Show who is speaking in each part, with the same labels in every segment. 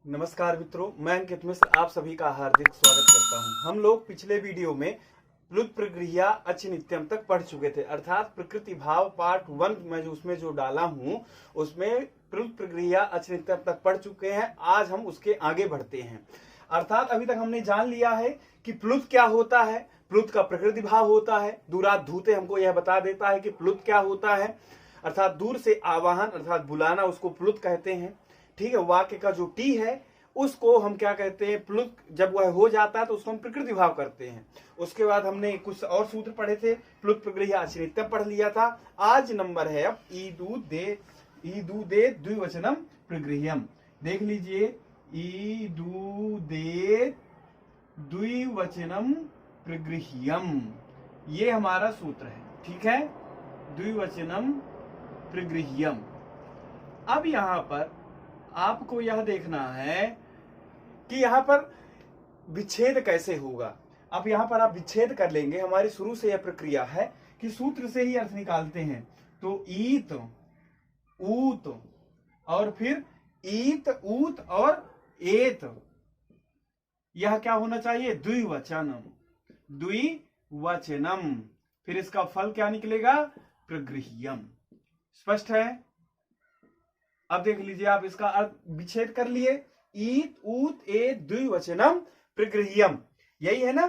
Speaker 1: नमस्कार मित्रों, मैं अंकित मिश्र आप सभी का हार्दिक स्वागत करता हूं। हम लोग पिछले वीडियो में प्लुत प्रगृह्या अच नित्यम तक पढ़ चुके थे, अर्थात प्रकृति भाव पार्ट 1 में उसमें जो डाला हूं उसमें प्लुत प्रगृह्या अच नित्यम तक पढ़ चुके हैं। आज हम उसके आगे बढ़ते हैं। अर्थात अभी तक हमने जान लिया है कि प्लुत क्या होता है, प्लुत का प्रकृति भाव होता है। दूरात धूते हमको यह बता देता है कि प्लुत क्या होता है, अर्थात दूर से आवाहन अर्थात बुलाना, उसको प्लुत कहते हैं। ठीक है, वाक्य का जो टी है उसको हम क्या कहते हैं, प्लुत। जब वह हो जाता है तो उसको हम प्रकृति भाव करते हैं। उसके बाद हमने कुछ और सूत्र पढ़े थे, प्लुत प्रगृह्या अच नित्यम पढ़ लिया था। आज नंबर है अब ईदू दे द्विवचनम प्रगृह्यम। देख लीजिए, ईदू दे द्विवचनम प्रगृह्यम, ये हमारा सूत्र है। ठीक है, द्विवचनम प्रगृह्यम। अब यहां पर आपको यह देखना है कि यहां पर विच्छेद कैसे होगा। अब यहां पर आप विच्छेद कर लेंगे। हमारी शुरू से यह प्रक्रिया है कि सूत्र से ही अर्थ निकालते हैं। तो ईत ऊत और फिर ईत ऊत और एत, यह क्या होना चाहिए, द्विवचनम। द्विवचनम, फिर इसका फल क्या निकलेगा, प्रगृह्यम। स्पष्ट है। अब देख लीजिए, आप इसका अर्थ विच्छेद कर लिए, ईत ऊत ए द्विवचनम प्रगृह्यम, यही है ना।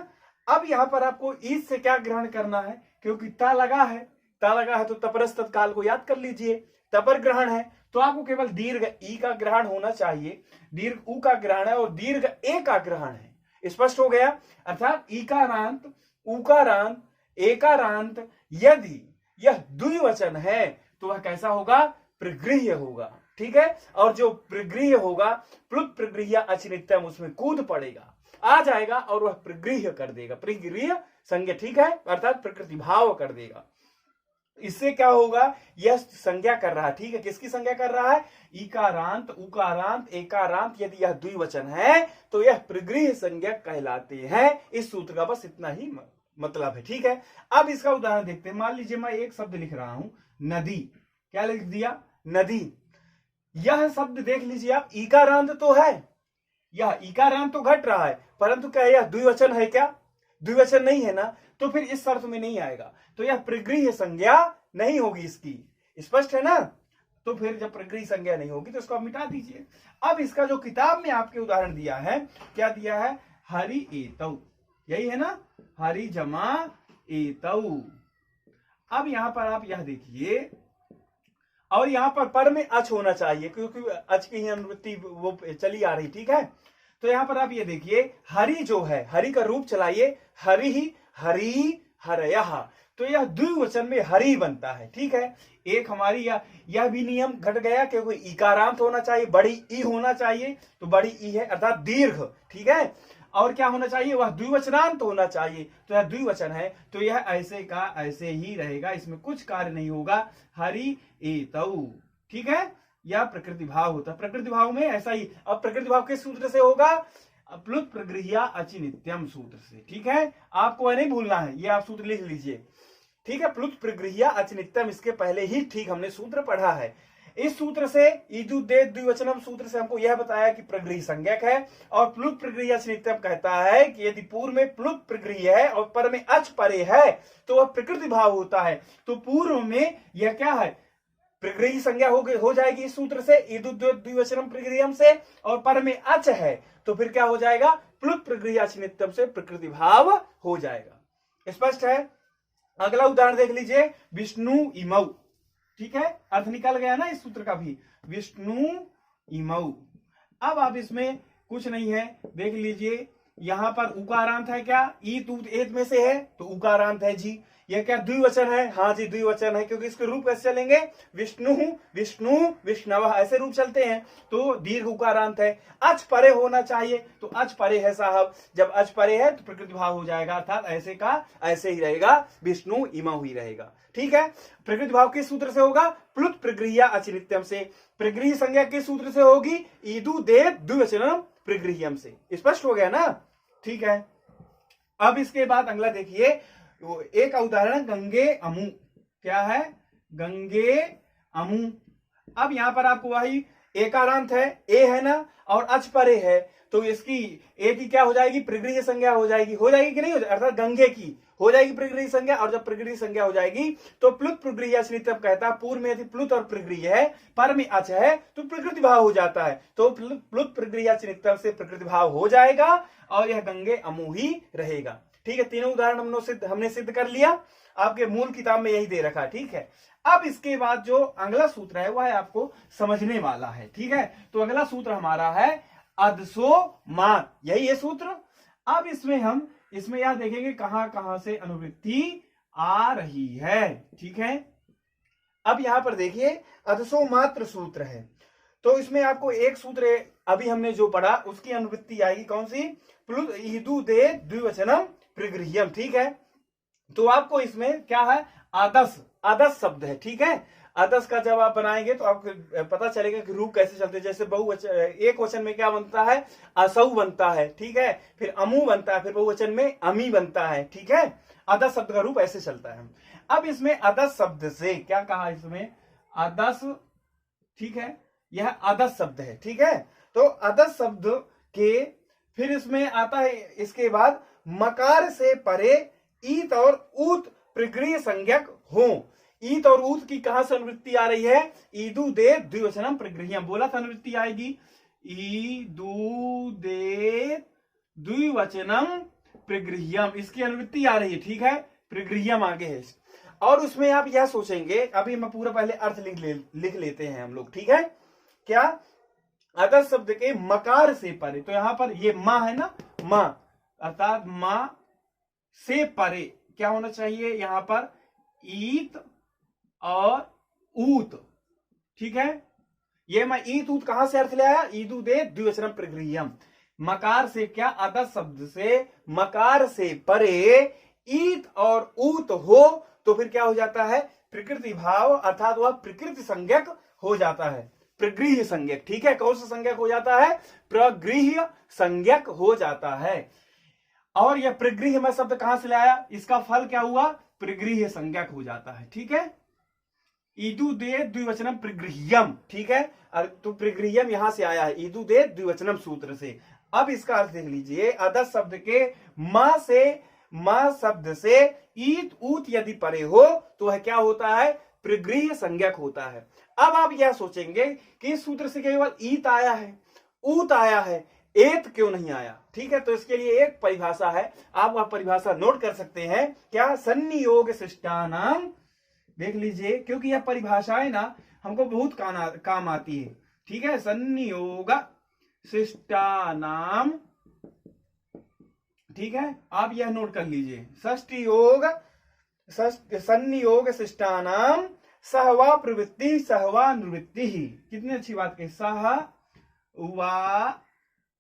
Speaker 1: अब यहां पर आपको ईत से क्या ग्रहण करना है, क्योंकि ता लगा है तो तपरस तत्काल को याद कर लीजिए, तपर ग्रहण है तो आपको केवल दीर्घ ई का ग्रहण होना चाहिए। दीर्घ ऊ का ग्रहण है और दीर्घ ए का ग्रहण है। स्पष्ट हो गया। अर्थात ईकारांत उकारांत एकारांत यदि यह द्विवचन है तो वह कैसा होगा, प्रगृह्य होगा। ठीक है, और जो प्रगृह्य होगा, प्लुत प्रगृह्या अच नित्यम, उसमें कूद पड़ेगा, आ जाएगा और वह प्रगृह्य कर देगा, प्रगृह्य संज्ञा। ठीक है, अर्थात प्रकृति भाव कर देगा। इससे क्या होगा, यह संज्ञा कर रहा है। ठीक है, किसकी संज्ञा कर रहा है, इकारांत उकारांत एकारांत, यदि यह द्विवचन है तो यह प्रगृह्य संज्ञा कहलाते हैं। इस सूत्र का बस इतना ही मतलब है। ठीक है, अब इसका उदाहरण देखते हैं। मान लीजिए मैं एक शब्द लिख रहा हूं, नदी। क्या लिख दिया, नदी। यह शब्द देख लीजिए आप, ईकारांत तो है, यह ईकारांत तो घट रहा है, परंतु क्या यह द्विवचन है, क्या द्विवचन नहीं है ना, तो फिर इस शर्त में नहीं आएगा, तो यह प्रगृह्य संज्ञा नहीं होगी इसकी। स्पष्ट है ना। तो फिर जब प्रगृह्य संज्ञा नहीं होगी तो इसको आप मिटा दीजिए। अब इसका जो किताब में आपके उदाहरण दिया है, क्या दिया है, हरि एतौ, यही है ना, हरि जमा एतौ। अब यहां पर आप यह देखिए, और यहां पर में अच होना चाहिए, क्योंकि अच की ही अनुवृत्ति वो चली आ रही। ठीक है, तो यहां पर आप ये देखिए, हरि जो है, हरि का रूप चलाइए, हरि हरि हरयः, तो यह द्विवचन में हरि बनता है। ठीक है, एक हमारी यह भी नियम घट गया, क्योंकि इकारांत होना चाहिए, बड़ी ई होना चाहिए, तो बड़ी ई है अर्थात दीर्घ। ठीक है, और क्या होना चाहिए, वह द्विवचनांत होना चाहिए, तो यह द्विवचन है, तो यह ऐसे का ऐसे ही रहेगा, इसमें कुछ कार्य नहीं होगा, हरि एतौ। ठीक है, यह प्रकृति भाव होता है। प्रकृति भाव में ऐसा ही। अब प्रकृति भाव किस सूत्र से होगा, प्लुत प्रगृह्या अच नित्यम सूत्र से। ठीक है, आपको वह नहीं भूलना है, ये आप सूत्र लिख लीजिए। ठीक है, प्लुत प्रगृह्या अच नित्यम, इसके पहले ही ठीक हमने सूत्र पढ़ा है। इस सूत्र से ईदु दे द्विवचनम सूत्र से हमको यह बताया कि प्रगृह्य संज्ञक है, और प्लुत प्रगृह्या अच नित्यम कहता है कि यदि पूर्व में प्लुत प्रगृह्य है और पर में अच परे है तो वह प्रकृति भाव होता है। तो पूर्व में यह क्या है, प्रगृह्य संज्ञा हो जाएगी इस सूत्र से, ईदु द्विवचनम प्रगृह्यम से, और पर में अच है तो फिर क्या हो जाएगा, प्लुत प्रगृह्या अच नित्यम से प्रकृति भाव हो जाएगा। स्पष्ट है। अगला उदाहरण देख लीजिए, विष्णु इमौ। ठीक है, अर्थ निकल गया ना इस सूत्र का भी, विष्णु इमौ। अब आप इसमें कुछ नहीं है, देख लीजिए, यहां पर उकारांत है, क्या ईत ऊत एत में से है तो उकारांत है जी। यह क्या द्विवचन है, हाँ जी द्विवचन है, क्योंकि इसके रूप कैसे चलेंगे, विष्णु विष्णु विष्णव, ऐसे रूप चलते हैं, तो दीर्घ उकारांत है। अच परे होना चाहिए, तो अच परे है साहब, जब अच परे है तो प्रकृति भाव हो जाएगा, अर्थात ऐसे का ऐसे ही रहेगा, विष्णु इमौ ही रहेगा। ठीक है, प्रकृति भाव किस सूत्र से होगा, प्लुत प्रगृह्या अच नित्यम से। प्रगृह्य संज्ञा किस सूत्र से होगी, ईदु दे द्विवचनम प्रगृह्यम से। स्पष्ट हो गया ना। ठीक है, अब इसके बाद अगला देखिए, एक उदाहरण, गंगे अमु। क्या है, गंगे अमु। अब यहां पर आपको वही एकारांत है, ए है ना, और अच परे है, तो इसकी ए की क्या हो जाएगी, प्रगृह्य संज्ञा हो जाएगी कि नहीं हो जाएगी, अर्थात गंगे की हो जाएगी प्रगृह्य संज्ञा। और जब प्रगृह्य संज्ञा हो जाएगी तो प्लुत प्रगृह्य तब कहता है, पूर्व में यदि प्लुत और प्रगृह्य है, पर में अच है, तो प्रकृति भाव हो जाता है, तो प्लुत प्रगृह्य से प्रकृति भाव हो जाएगा और यह गंगे अमु ही रहेगा। ठीक है, तीनों उदाहरण हमने सिद्ध कर लिया, आपके मूल किताब में यही दे रखा। ठीक है, अब इसके बाद जो अगला सूत्र है वह है आपको समझने वाला है। ठीक है, तो अगला सूत्र हमारा है अदसो मात, यही है सूत्र। अब इसमें यह देखेंगे कहां कहां से अनुवृत्ति आ रही है। ठीक है, अब यहां पर देखिए अदसो मात्र सूत्र है, तो इसमें आपको एक सूत्र अभी हमने जो पढ़ा उसकी अनुवृत्ति आएगी, कौन सी, प्लुत ईदु दे द्विवचनम प्रगृह्यम। ठीक है, तो आपको इसमें क्या है, आदस शब्द है। ठीक है, आदस का जब आप बनाएंगे तो आपको पता चलेगा कि रूप कैसे चलते हैं। जैसे बहुवचन, एक वचन में क्या बनता है, असौ बनता है। ठीक है, फिर अमु बनता है, फिर बहुवचन में अमी बनता है। ठीक है, आदस शब्द का रूप ऐसे चलता है। अब इसमें आदस शब्द से क्या कहा, इसमें आदस, ठीक है, यह आदस शब्द है। ठीक है, तो आदस शब्द के फिर इसमें आता है इसके बाद मकार से परे ईत और ऊत प्रगृह्य संज्ञक हो। ईत और ऊत की कहां से अनुवृत्ति आ रही है, ईदु दे द्विवचनम प्रगृह्यम, बोला था अनुवृत्ति आएगी, ईदु दे द्विवचनम प्रगृह्यम, इसकी अनुवृत्ति आ रही है। ठीक है, प्रगृह्यम आगे है, और उसमें आप यह सोचेंगे, अभी मैं पूरा पहले अर्थ लिख लेते हैं हम लोग। ठीक है, क्या, अदस शब्द के मकार से परे, तो यहां पर ये मां है ना, मां, अर्थात मां से परे क्या होना चाहिए, यहां पर ईत और ऊत। ठीक है, ये मैं ईत ऊत कहां से अर्थ ले आया, ईदु दे द्विवचनम प्रगृह्यम, मकार से क्या, आदस शब्द से मकार से परे ईत और ऊत हो तो फिर क्या हो जाता है, प्रकृति भाव, अर्थात वह प्रकृति संज्ञक हो जाता है, प्रगृह्य संज्ञक। ठीक है, कौन सा संज्ञक हो जाता है, प्रगृह्य संज्ञक हो जाता है। और यह प्रगृह्य में शब्द कहां से लाया, इसका फल क्या हुआ, प्रगृह्य संज्ञक हो जाता है। ठीक है, ईदु दे द्विवचनम प्रगृह्यम। ठीक है, तो प्रगृह्यम यहां से आया है, ईदु दे द्विवचनम सूत्र से। अब इसका अर्थ देख लीजिए, अदस शब्द के मां शब्द से ईत ऊत यदि परे हो तो वह क्या होता है, प्रगृह्य संज्ञक होता है। अब आप यह सोचेंगे कि इस सूत्र से केवल ईत आया है, ऊत आया है, एत क्यों नहीं आया। ठीक है, तो इसके लिए एक परिभाषा है, आप वह परिभाषा नोट कर सकते हैं, क्या, संनियोग शिष्टानाम, देख लीजिए, क्योंकि यह परिभाषाएं ना हमको बहुत काम आती है। ठीक है, संनियोग शिष्टानाम, ठीक है, आप यह नोट कर लीजिए, संनियोग शिष्टानाम सहवा प्रवृत्ति सहवा निवृत्ति ही, कितनी अच्छी बात कही, सहवा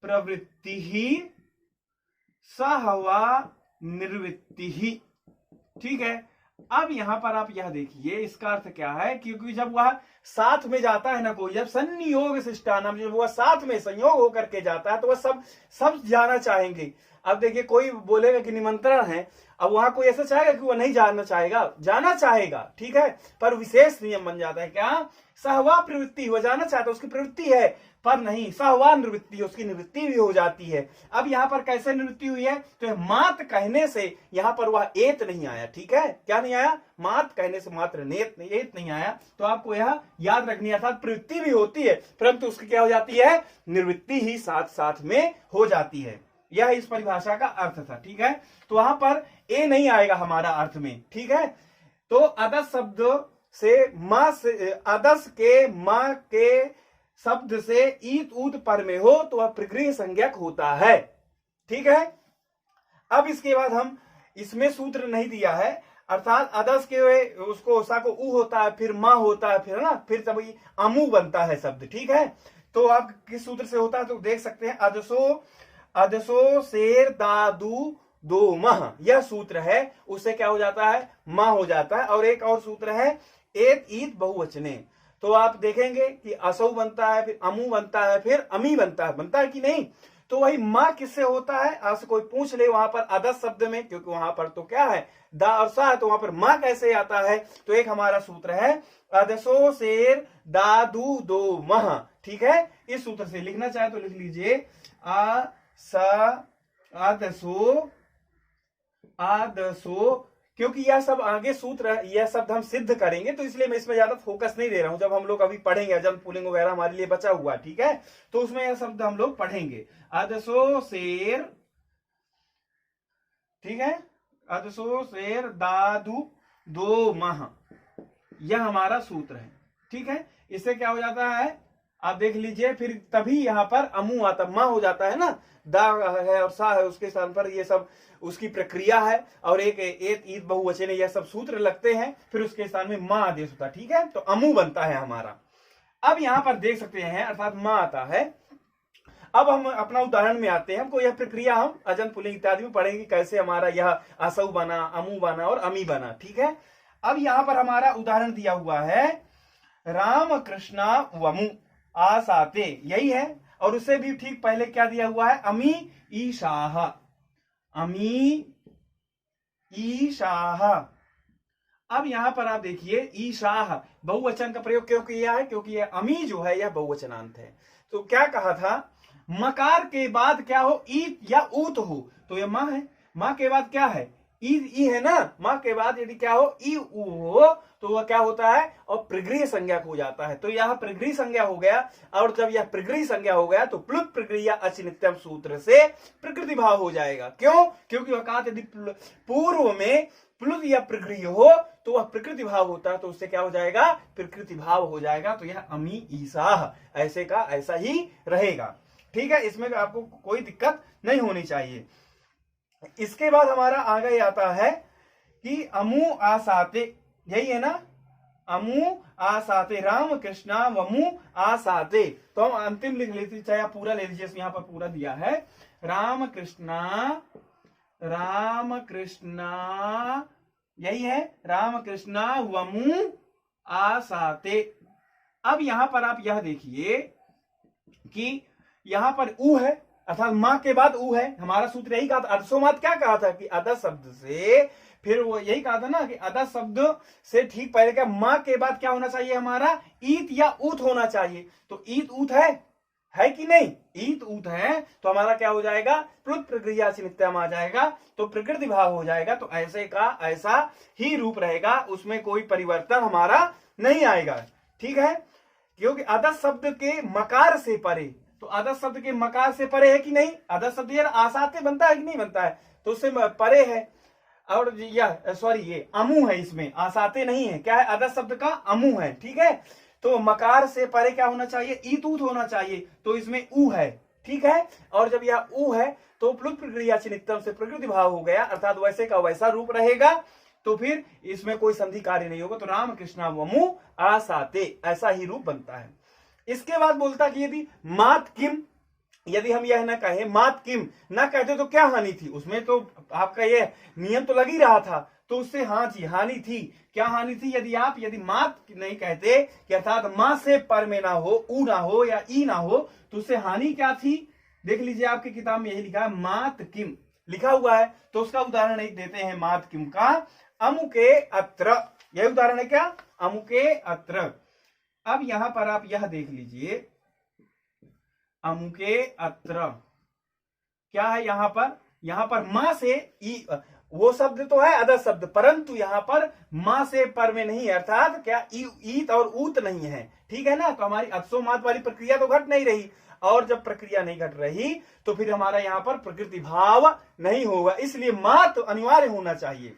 Speaker 1: प्रवृत्ति ही सहवा निवृत्ति ही। ठीक है, अब यहां पर आप यह देखिए इसका अर्थ क्या है, क्योंकि जब वह साथ में जाता है ना कोई, जब संयोग शिष्टानाम, जब वह साथ में संयोग होकर के जाता है तो वह सब जाना चाहेंगे। अब देखिए कोई बोलेगा कि निमंत्रण है, अब वहां कोई ऐसा चाहेगा कि वह नहीं जाना चाहेगा, जाना चाहेगा। ठीक है, पर विशेष नियम बन जाता है, क्या, सहवा प्रवृत्ति, वह जाना चाहता है, उसकी प्रवृत्ति है, पर नहीं सहवा निवृत्ति, उसकी निवृत्ति भी हो जाती है। अब यहां पर कैसे निवृत्ति हुई है, तो मात कहने से यहां पर वह एत नहीं आया। ठीक है, क्या नहीं आया, मात कहने से मात्र एत नहीं आया, तो आपको यह याद रखनी है, अर्थात प्रवृत्ति भी होती है परंतु उसकी क्या हो जाती है, निवृत्ति ही साथ साथ में हो जाती है। यह इस परिभाषा का अर्थ था। ठीक है, तो वहां पर ए नहीं आएगा हमारा अर्थ में। ठीक है, तो अदस शब्द से मां से, अदस के मां के शब्द से ईत ऊत पर में हो तो वह प्रगृह्य संज्ञक होता है। ठीक है, अब इसके बाद हम इसमें सूत्र नहीं दिया है, अर्थात अदस के उसको सा को ऊ होता है, फिर मां होता है, फिर ना, फिर तब अमु बनता है शब्द। ठीक है, तो आप किस सूत्र से होता है तो देख सकते हैं, अदसो शेर दादू दो मह, यह सूत्र है, उससे क्या हो जाता है, मां हो जाता है। और एक और सूत्र है एत ईत बहुवचने, तो आप देखेंगे कि असौ बनता है, फिर अमु बनता है, फिर अमी बनता है कि नहीं, तो वही मां किससे होता है, आपसे कोई पूछ ले वहां पर अदस शब्द में, क्योंकि वहां पर तो क्या है, दा और सा है, तो वहां पर मां कैसे आता है, तो एक हमारा सूत्र है अदसो शेर दादू दो मह, ठीक है। इस सूत्र से लिखना चाहे तो लिख लीजिए आ स आदसो आदसो, क्योंकि यह सब आगे सूत्र, यह शब्द हम सिद्ध करेंगे तो इसलिए मैं इसमें ज्यादा फोकस नहीं दे रहा हूं। जब हम लोग अभी पढ़ेंगे अजंत पुल्लिंग वगैरह हमारे लिए बचा हुआ, ठीक है, तो उसमें यह शब्द हम लोग पढ़ेंगे। आदसो शेर, ठीक है, अदसो शेर दादू दो माह, यह हमारा सूत्र है, ठीक है। इससे क्या हो जाता है आप देख लीजिए, फिर तभी यहां पर अमू आता, माँ हो जाता है ना, दा है और सा है, उसके स्थान पर ये सब उसकी प्रक्रिया है, और एक एत ईद बहुवचन यह सब सूत्र लगते हैं, फिर उसके स्थान में माँ आदेश होता है, ठीक है, तो अमू बनता है हमारा। अब यहां पर देख सकते हैं अर्थात माँ आता है। अब हम अपना उदाहरण में आते हैं, हमको यह प्रक्रिया हम अजंत पुल्लिंग इत्यादि में पढ़ेंगे कैसे हमारा यह असौ बना, अमू बना और अमी बना, ठीक है। अब यहां पर हमारा उदाहरण दिया हुआ है राम कृष्णा वमु आसाते, यही है, और उससे भी ठीक पहले क्या दिया हुआ है अमी ईशाह, अमी ईशाह। अब यहां पर आप देखिए ईशाह बहुवचन का प्रयोग क्यों किया है, क्योंकि यह अमी जो है यह बहुवचनांत है। तो क्या कहा था, मकार के बाद क्या हो, ईत या ऊत हो, तो यह माँ है, माँ के बाद क्या है ई है ना, माँ के बाद यदि क्या हो ई ऊ हो तो वह क्या होता है और प्रगृह्य संज्ञा हो जाता है। तो यह प्रगृह्य संज्ञा हो गया, और जब यह प्रगृह्य संज्ञा हो गया तो प्लुत प्रक्रिया अचिनित्यम सूत्र से प्रकृति भाव हो जाएगा। क्यों, क्योंकि वह कहा यदि पूर्व में प्लुत या प्रगृह्य हो तो वह प्रकृति भाव होता है, तो उससे क्या हो जाएगा प्रकृति भाव हो जाएगा। तो यह अमी ईसाह ऐसे का ऐसा ही रहेगा, ठीक है, इसमें आपको कोई दिक्कत नहीं होनी चाहिए। इसके बाद हमारा आगे आता है कि अमु आसाते, यही है ना, अमु आसाते, राम कृष्णा वमु आसाते। तो हम अंतिम लिख लेते, चाहे आप पूरा ले लीजिए, यहाँ पर पूरा दिया है राम कृष्णा, यही है राम कृष्णा वमु आसाते। अब यहां पर आप यह देखिए कि यहां पर ऊ है, अर्थात माँ के बाद ऊ है, हमारा सूत्र यही कहा था। अदसोमात क्या कहा था कि अदा शब्द से, फिर वो यही कहा था ना कि अदा शब्द से ठीक पहले क्या माँ के बाद क्या होना चाहिए हमारा ईत या ऊत होना चाहिए। तो ईत ऊत है कि नहीं, ईत ऊत है तो हमारा क्या हो जाएगा प्लुत प्रक्रिया से नित्यम आ जाएगा, तो प्रकृति भाव हो जाएगा। तो ऐसे का ऐसा ही रूप रहेगा, उसमें कोई परिवर्तन हमारा नहीं आएगा, ठीक है। क्योंकि अदा शब्द के मकार से परे, तो अदस शब्द के मकार से परे है कि नहीं, अदस शब्द यार आसाते बनता है कि नहीं बनता है, तो उससे परे है। और यह सॉरी ये अमू है, इसमें आसाते नहीं है, क्या है अदस शब्द का अमू है, ठीक है। तो मकार से परे क्या होना चाहिए ईतूत होना चाहिए, तो इसमें ऊ है, ठीक है। और जब यह ऊ है तो प्लुत प्रक्रिया नित्यम से प्रकृति भाव हो गया, अर्थात वैसे का वैसा रूप रहेगा, तो फिर इसमें कोई संधि कार्य नहीं होगा। तो राम कृष्णा वमु आसाते ऐसा ही रूप बनता है। इसके बाद बोलता कि यदि मात किम, यदि हम यह ना कहें मात किम ना कहते तो क्या हानि थी, उसमें तो आपका यह नियम तो लग ही रहा था, तो उससे हाँ जी हानि थी। क्या हानि थी, यदि मात नहीं कहते कि अर्थात माँ से पर में ना हो, ऊ ना हो या ई ना हो, तो उससे हानि क्या थी, देख लीजिए आपकी किताब में यही लिखा है मात किम लिखा हुआ है। तो उसका उदाहरण एक देते हैं मात किम का, अमुके अत्र, यह उदाहरण है क्या अमुके अत्र। अब यहां पर आप यह देख लीजिए अमुके अत्र क्या है, यहां पर मां से ई, वो शब्द तो है अदर शब्द, परंतु यहां पर मां से पर में नहीं है, अर्थात क्या ईत और ऊत नहीं है, ठीक है ना। तो हमारी अदसोमात वाली प्रक्रिया तो घट नहीं रही, और जब प्रक्रिया नहीं घट रही तो फिर हमारा यहां पर प्रकृति भाव नहीं होगा, इसलिए मात तो अनिवार्य होना चाहिए,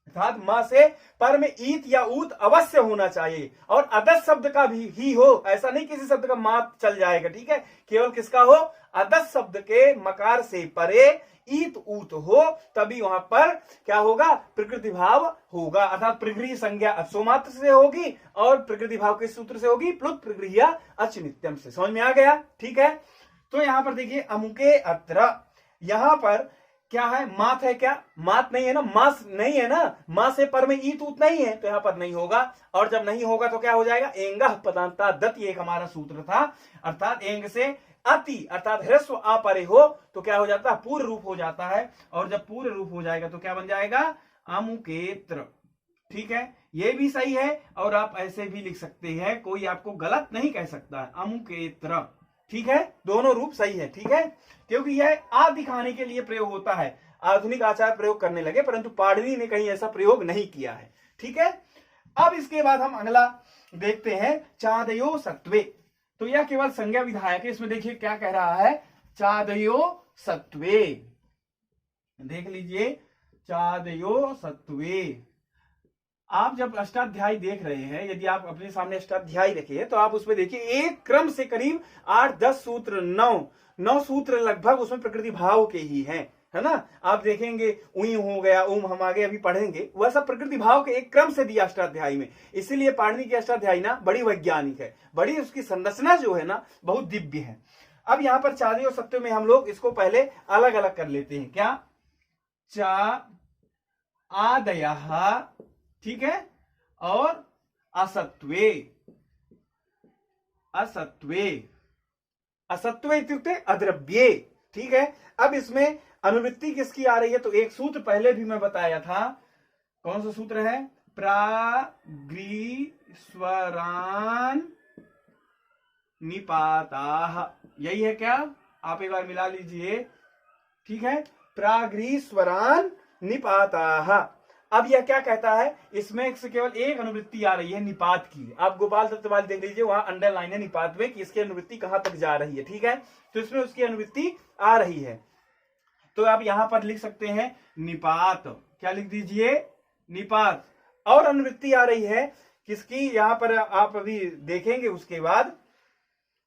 Speaker 1: अर्थात मां से पर में ईत या ऊत अवश्य होना चाहिए, और अदस शब्द का भी ही हो, ऐसा नहीं किसी शब्द का मात चल जाएगा, ठीक है। केवल किसका हो, अदस शब्द के मकार से परे ईत ऊत हो, तभी वहां पर क्या होगा प्रकृति भाव होगा, अर्थात प्रगृह्य संज्ञा अदसोमात्र से होगी और प्रकृति भाव के सूत्र से होगी प्लुत प्रगृह्य अचनित्यम से। समझ में आ गया, ठीक है। तो यहां पर देखिए अमुके अत्र, यहां पर क्या है मात है, क्या मात नहीं है ना, मास नहीं है ना, मां से पर में ईत ऊत नहीं है, तो यहां पर नहीं होगा। और जब नहीं होगा तो क्या हो जाएगा एंगह पदांता दत, ये एक हमारा सूत्र था, अर्थात एंग से अति अर्थात ह्रस्व आ परे हो तो क्या हो जाता है पूर्ण रूप हो जाता है, और जब पूर्ण रूप हो जाएगा तो क्या बन जाएगा अमुकेत्र, ठीक है, ये भी सही है और आप ऐसे भी लिख सकते हैं, कोई आपको गलत नहीं कह सकता है, अमुकेत्र। ठीक है, दोनों रूप सही है। ठीक है, क्योंकि यह आ दिखाने के लिए प्रयोग होता है, आधुनिक आचार प्रयोग करने लगे, परंतु पाणिनि ने कहीं ऐसा प्रयोग नहीं किया है। ठीक है, अब इसके बाद हम अगला देखते हैं चादयो सत्वे। तो यह केवल संज्ञा विधायक है, इसमें देखिए क्या कह रहा है, चादयो सत्वे। देख लीजिए, चादयो सत्वे। आप जब अष्टाध्यायी देख रहे हैं, यदि आप अपने सामने अष्टाध्यायी रखिए तो आप उसमें देखिए एक क्रम से करीब 8-10 सूत्र, 9 सूत्र लगभग उसमें प्रकृति भाव के ही हैं, है ना। आप देखेंगे उई हो गया, उम हम आगे अभी पढ़ेंगे, वह सब प्रकृति भाव के एक क्रम से दिया अष्टाध्यायी में। इसीलिए पाणिनि की अष्टाध्यायी ना बड़ी वैज्ञानिक है, बड़ी उसकी संरचना जो है ना बहुत दिव्य है। अब यहाँ पर चादयो सत्वे में हम लोग इसको पहले अलग अलग कर लेते हैं। क्या, चा आदयः, ठीक है, और असत्वे। असत्वे, असत्वे इत्युक्ते अद्रव्ये। ठीक है, अब इसमें अनुवृत्ति किसकी आ रही है, तो एक सूत्र पहले भी मैं बताया था, कौन सा सूत्र है, प्राग्रीस्वरान निपाताः, यही है क्या, आप एक बार मिला लीजिए। ठीक है, प्राग्रीस्वरान निपाताः। अब यह क्या कहता है, इसमें से केवल एक अनुवृत्ति आ रही है निपात की। आप गोपाल दत्त वाली देख लीजिए, वहां अंडरलाइन है निपात में कि इसकी अनुवृत्ति कहां तक जा रही है। ठीक है, तो इसमें उसकी अनुवृत्ति आ रही है, तो आप यहां पर लिख सकते हैं निपात। क्या लिख दीजिए, निपात। और अनुवृत्ति आ रही है किसकी, यहां पर आप अभी देखेंगे उसके बाद।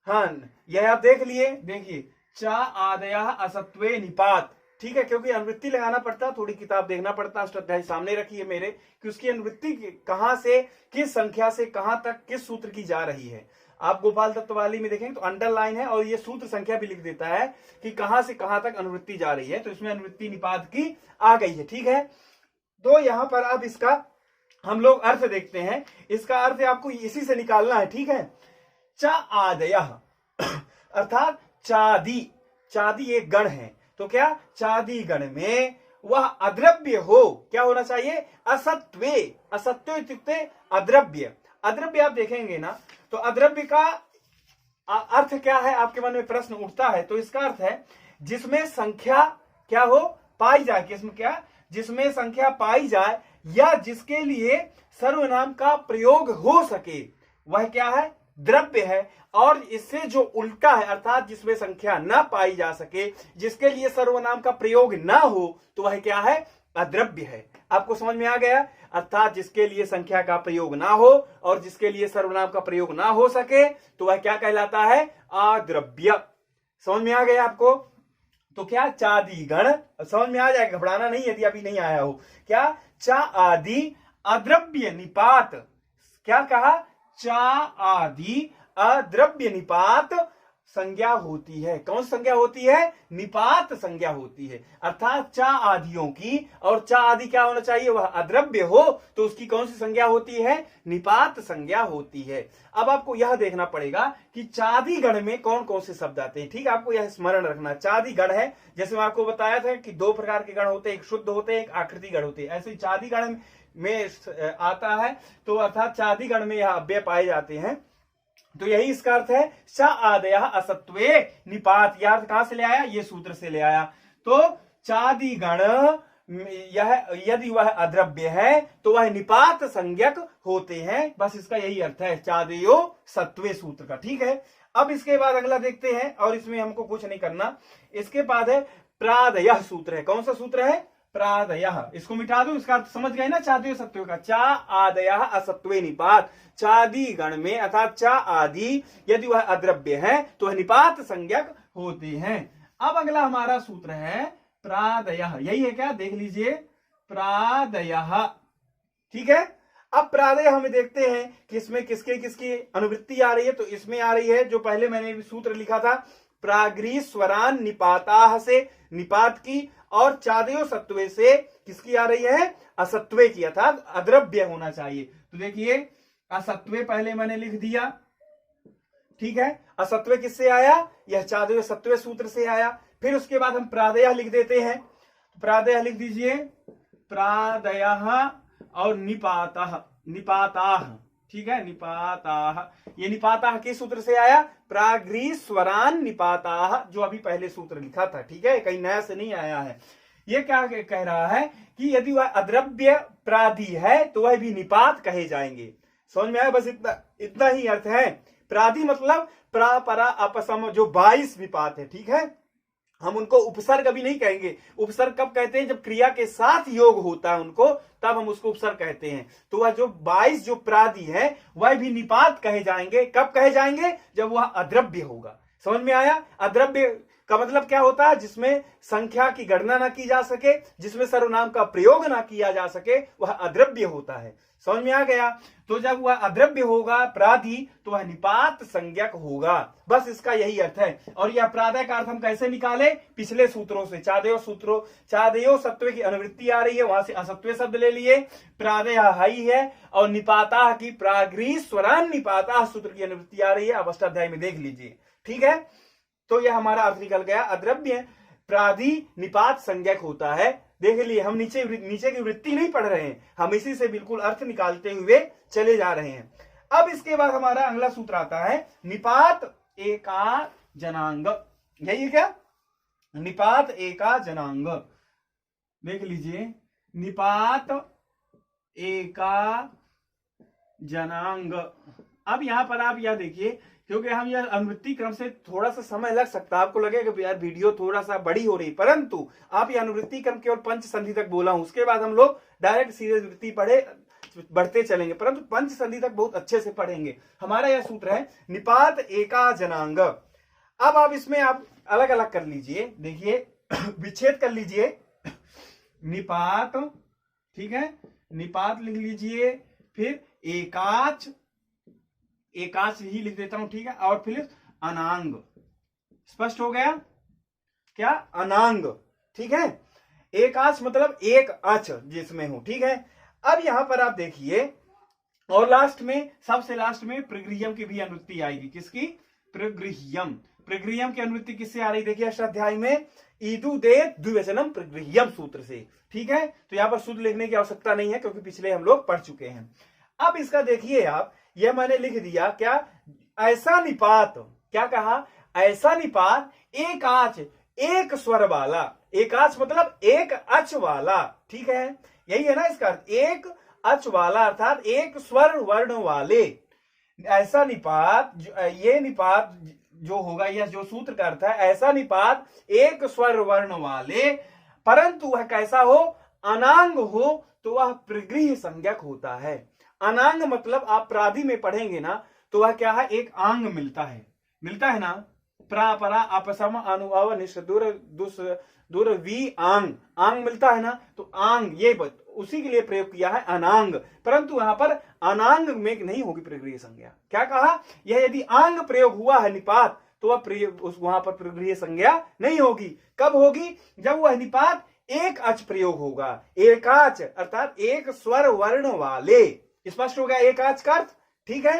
Speaker 1: हाँ, यह आप देख लिए, देखिए, चा आदयः असत्वे निपात। ठीक है, क्योंकि अनुवृत्ति लगाना पड़ता, थोड़ी किताब देखना पड़ता। अष्टाध्यायी सामने रखी है मेरे, कि उसकी अनुवृत्ति कहां से किस संख्या से कहां तक किस सूत्र की जा रही है। आप गोपाल दत्त वाली में देखेंगे तो अंडरलाइन है और ये सूत्र संख्या भी लिख देता है कि कहां से कहां तक अनुवृत्ति जा रही है, तो इसमें अनुवृत्ति निपात की आ गई है। ठीक है, तो यहां पर अब इसका हम लोग अर्थ देखते हैं। इसका अर्थ आपको इसी से निकालना है। ठीक है, चा आदयः अर्थात चादी, चादी एक गण है, तो क्या, चादी गण में वह अद्रव्य हो, क्या होना चाहिए, असत्वे। असत्व इत्युक्ते अद्रव्य। अद्रव्य आप देखेंगे ना, तो अद्रव्य का अर्थ क्या है, आपके मन में प्रश्न उठता है, तो इसका अर्थ है जिसमें संख्या क्या हो, पाई जाए। किसमें, क्या, जिसमें संख्या पाई जाए या जिसके लिए सर्वनाम का प्रयोग हो सके, वह क्या है, द्रव्य है। और इससे जो उल्टा है, अर्थात जिसमें संख्या ना पाई जा सके, जिसके लिए सर्वनाम का प्रयोग ना हो, तो वह क्या है, अद्रव्य है। आपको समझ में आ गया, अर्थात जिसके लिए संख्या का प्रयोग ना हो और जिसके लिए सर्वनाम का प्रयोग ना हो सके, तो वह क्या कहलाता है, अद्रव्य। समझ में आ गया आपको, तो क्या, चादी गण, समझ में आ जाएगा, घबराना नहीं यदि अभी नहीं आया हो। क्या, चा आदि अद्रव्य निपात, क्या कहा, चा आदि अद्रव्य निपात संज्ञा होती है। कौन संज्ञा होती है, निपात संज्ञा होती है। अर्थात चा आदियों की, और चा आदि क्या होना चाहिए, वह अद्रव्य हो, तो उसकी कौन सी संज्ञा होती है, निपात संज्ञा होती है। अब आपको यह देखना पड़ेगा कि चादी गण में कौन कौन से शब्द आते हैं। ठीक है, आपको यह स्मरण रखना, चादी गण है, जैसे मैं आपको बताया था कि 2 प्रकार के गण होते हैं, एक शुद्ध होते हैं, एक आकृति गण होते हैं। ऐसे ही चादी गण में आता है, तो अर्थात चादी गण में यह अव्यय पाए जाते हैं। तो यही इसका अर्थ है, चा आदयः असत्वे निपात। यह अर्थ कहां से ले आया, ये सूत्र से ले आया। तो चादी गण यह यदि वह अद्रव्य है तो वह निपात संज्ञक होते हैं। बस इसका यही अर्थ है, चादयो सत्वे सूत्र का। ठीक है, अब इसके बाद अगला देखते हैं, और इसमें हमको कुछ नहीं करना। इसके बाद है प्रादयः सूत्र है। कौन सा सूत्र है, प्रादयः। इसको मिटा दो, इसका अर्थ समझ गए ना, चादयो सत्वे का, चा आदयः असत्वे निपात। चादी गण में अर्थात चा आदि यदि वह अद्रव्य है तो वह निपात संज्ञक होते हैं। अब अगला हमारा सूत्र है प्रादयः, यही है क्या, देख लीजिए, प्रादयः। ठीक है, अब प्रादय हमें देखते हैं कि इसमें किसके किसकी अनुवृत्ति आ रही है। तो इसमें आ रही है, जो पहले मैंने सूत्र लिखा था, प्राग्रीस्वरान निपाताः से निपात की, और चादयो सत्वे से किसकी आ रही है, असत्वे की, अर्थात अद्रव्य होना चाहिए। तो देखिए, असत्वे पहले मैंने लिख दिया। ठीक है, असत्वे किससे आया, यह चादयो सत्वे सूत्र से आया। फिर उसके बाद हम प्रादयः लिख देते हैं। प्रादयः लिख दीजिए, प्रादयः और निपातः, निपाताः, ठीक है, निपाताः। ये निपाताः किस सूत्र से आया? प्राग्री स्वरान निपाताः, जो अभी पहले सूत्र लिखा था, ठीक है, कहीं नया से नहीं आया है। ये क्या कह रहा है कि यदि वह अद्रव्य प्रादि है तो वह भी निपात कहे जाएंगे। समझ में आया? बस इतना ही अर्थ है। प्रादि मतलब प्रा परा अपसम, जो 22 निपात है, ठीक है। हम उनको उपसर्ग अभी नहीं कहेंगे। उपसर्ग कब कहते हैं? जब क्रिया के साथ योग होता है उनको, तब हम उसको उपसर्ग कहते हैं। तो वह जो 22 जो प्रादि है वह भी निपात कहे जाएंगे। कब कहे जाएंगे? जब वह अद्रव्य होगा। समझ में आया? अद्रव्य का मतलब क्या होता है? जिसमें संख्या की गणना ना की जा सके, जिसमें सर्वनाम का प्रयोग ना किया जा सके, वह अद्रव्य होता है। समझ में आ गया? तो जब वह अद्रव्य होगा प्रादि, तो वह निपात संज्ञक होगा। बस इसका यही अर्थ है। और यह प्रादय का अर्थ हम कैसे निकाले? पिछले सूत्रों से। चादेय सूत्रों, चादेयो सत्व की अनुवृत्ति आ रही है, वहां से असत्व शब्द ले लिए। प्रादय हाई है और निपाता की प्राग्री स्वरान निपाता सूत्र की अनुवृत्ति आ रही है। अब अष्टाध्याय में देख लीजिए, ठीक है। तो यह हमारा अर्थ निकल गया। अद्रव्य प्रादि निपात संज्ञक होता है। देख लिए, हम नीचे की वृत्ति नहीं पढ़ रहे हैं, हम इसी से बिल्कुल अर्थ निकालते हुए चले जा रहे हैं। अब इसके बाद हमारा अगला सूत्र आता है निपात एका जनांग। यही है क्या? निपात एका जनांग। देख लीजिए, निपात एका जनांग। अब यहां पर आप यह देखिए, क्योंकि हम यह अनुवृत्ति क्रम से थोड़ा सा समय लग सकता है, आपको लगेगा कि यार वीडियो थोड़ा सा बड़ी हो रही, परंतु आप यह अनुवृत्ति क्रम केवल पंच संधि तक बोला हूं, उसके बाद हम लोग डायरेक्ट सीधे वृत्ति बढ़ते चलेंगे, परंतु पंच संधि तक बहुत अच्छे से पढ़ेंगे। हमारा यह सूत्र है निपात एका जनांग। अब आप इसमें आप अलग अलग कर लीजिए, देखिए विच्छेद कर लीजिए। निपात, ठीक है, निपात लिख लीजिए, फिर एकाच, एकाच ही लिख देता हूं, ठीक है, और फिर अनांग। स्पष्ट हो गया क्या? अनांग, ठीक है। एकाच मतलब एक अच जिसमें हो, ठीक है। अब यहां पर आप देखिए, और लास्ट में, सबसे लास्ट में प्रगृह्यम की भी अनुवृत्ति आएगी। किसकी? प्रगृह्यम। प्रगृह्यम की अनुवृत्ति किससे आ रही? देखिए अष्टाध्याय में ईदु दे द्विवचनम प्रगृह्यम सूत्र से, ठीक है। तो यहां पर शुद्ध लिखने की आवश्यकता नहीं है, क्योंकि पिछले हम लोग पढ़ चुके हैं। अब इसका देखिए आप, यह मैंने लिख दिया क्या? ऐसा निपात, क्या कहा? ऐसा निपात एक आच, एक स्वर वाला। एक आच मतलब एक अच वाला, ठीक है, यही है ना इसका अर्थ। एक अच वाला अर्थात एक स्वर वर्ण वाले। ऐसा निपात, ये निपात जो होगा, यह जो सूत्र का अर्थ है, ऐसा निपात एक स्वर वर्ण वाले, परंतु वह कैसा हो? अनांग हो, तो वह प्रगृह्य संज्ञक होता है। अनांग मतलब आप प्रादि में पढ़ेंगे ना, तो वह क्या है? एक आंग मिलता है, मिलता है ना। प्रा परा अपसम अनुअव निष्ठ दूर दुस दूर वी आंग, आंग मिलता है ना। तो आंग ये उसी के लिए प्रयोग किया है, अनांग। परंतु यहां पर अनांग में नहीं होगी प्रगृह्य संज्ञा। क्या कहा? यह यदि आंग प्रयोग हुआ है निपात, तो वह वहां पर प्रगृह्य संज्ञा नहीं होगी। कब होगी? जब वह निपात एक अच प्रयोग होगा, एकाच अर्थात एक स्वर वर्ण वाले। स्पष्ट हो गया एकाच का अर्थ, ठीक है।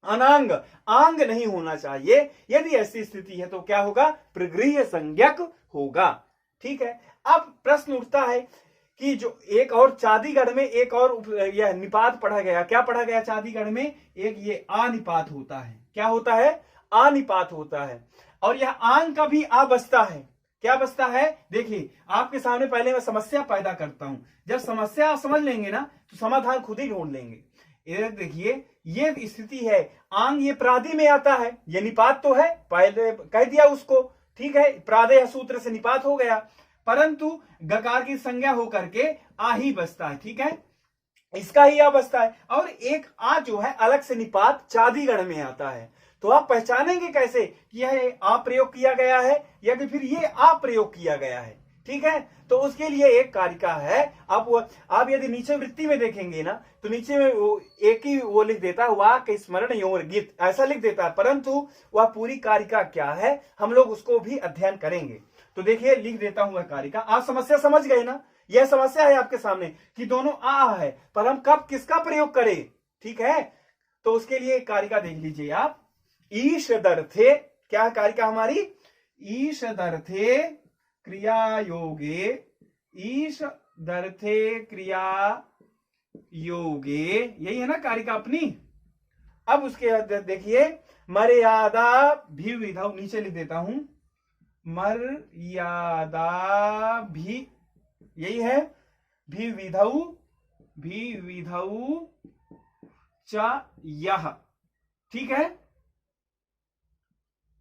Speaker 1: अनांग, आंग नहीं होना चाहिए। यदि ऐसी स्थिति है तो क्या होगा? प्रगृह्य संज्ञक होगा, ठीक है। अब प्रश्न उठता है कि जो एक और चादीगढ़ में एक और यह निपात पढ़ा गया, क्या पढ़ा गया चादीगढ़ में? एक ये अनिपात होता है। क्या होता है? अनिपात होता है। और यह आंग का भी आ बसता है। क्या बसता है? देखिए आपके सामने पहले मैं समस्या पैदा करता हूं, जब समस्या आप समझ लेंगे ना, तो समाधान खुद ही ढूंढ लेंगे। इधर देखिए, ये स्थिति है, आंग ये प्रादि में आता है, ये निपात तो है, पहले कह दिया उसको, ठीक है, प्रादय सूत्र से निपात हो गया, परंतु गकार की संज्ञा होकर के आ ही बसता है, ठीक है, इसका ही आ बसता है। और एक आ जो है अलग से निपात चादीगढ़ में आता है। तो आप पहचानेंगे कैसे कि यह आ प्रयोग किया गया है या कि फिर ये आ प्रयोग किया गया है, ठीक है। तो उसके लिए एक कारिका है। आप यदि नीचे वृत्ति में देखेंगे ना, तो नीचे में वो एक ही वो लिख देता है, वाक्य स्मरण योर गीत, ऐसा लिख देता है, परंतु वह पूरी कारिका क्या है हम लोग उसको भी अध्ययन करेंगे। तो देखिए लिख देता हूं वह कारिका। आप समस्या समझ गए ना? यह समस्या है आपके सामने कि दोनों आ है, पर हम कब किसका प्रयोग करें, ठीक है। तो उसके लिए एक कारिका देख लीजिए आप। ईश दर्थे, क्या है कारिका हमारी? ईश दर्थे क्रिया योगे, ईश दर्थे क्रिया योगे, यही है ना कारिका अपनी। अब उसके बाद देखिए मर्यादा भी विधौ, नीचे लिख देता हूं मर्यादा भी, यही है भी विधौ च यह, ठीक है।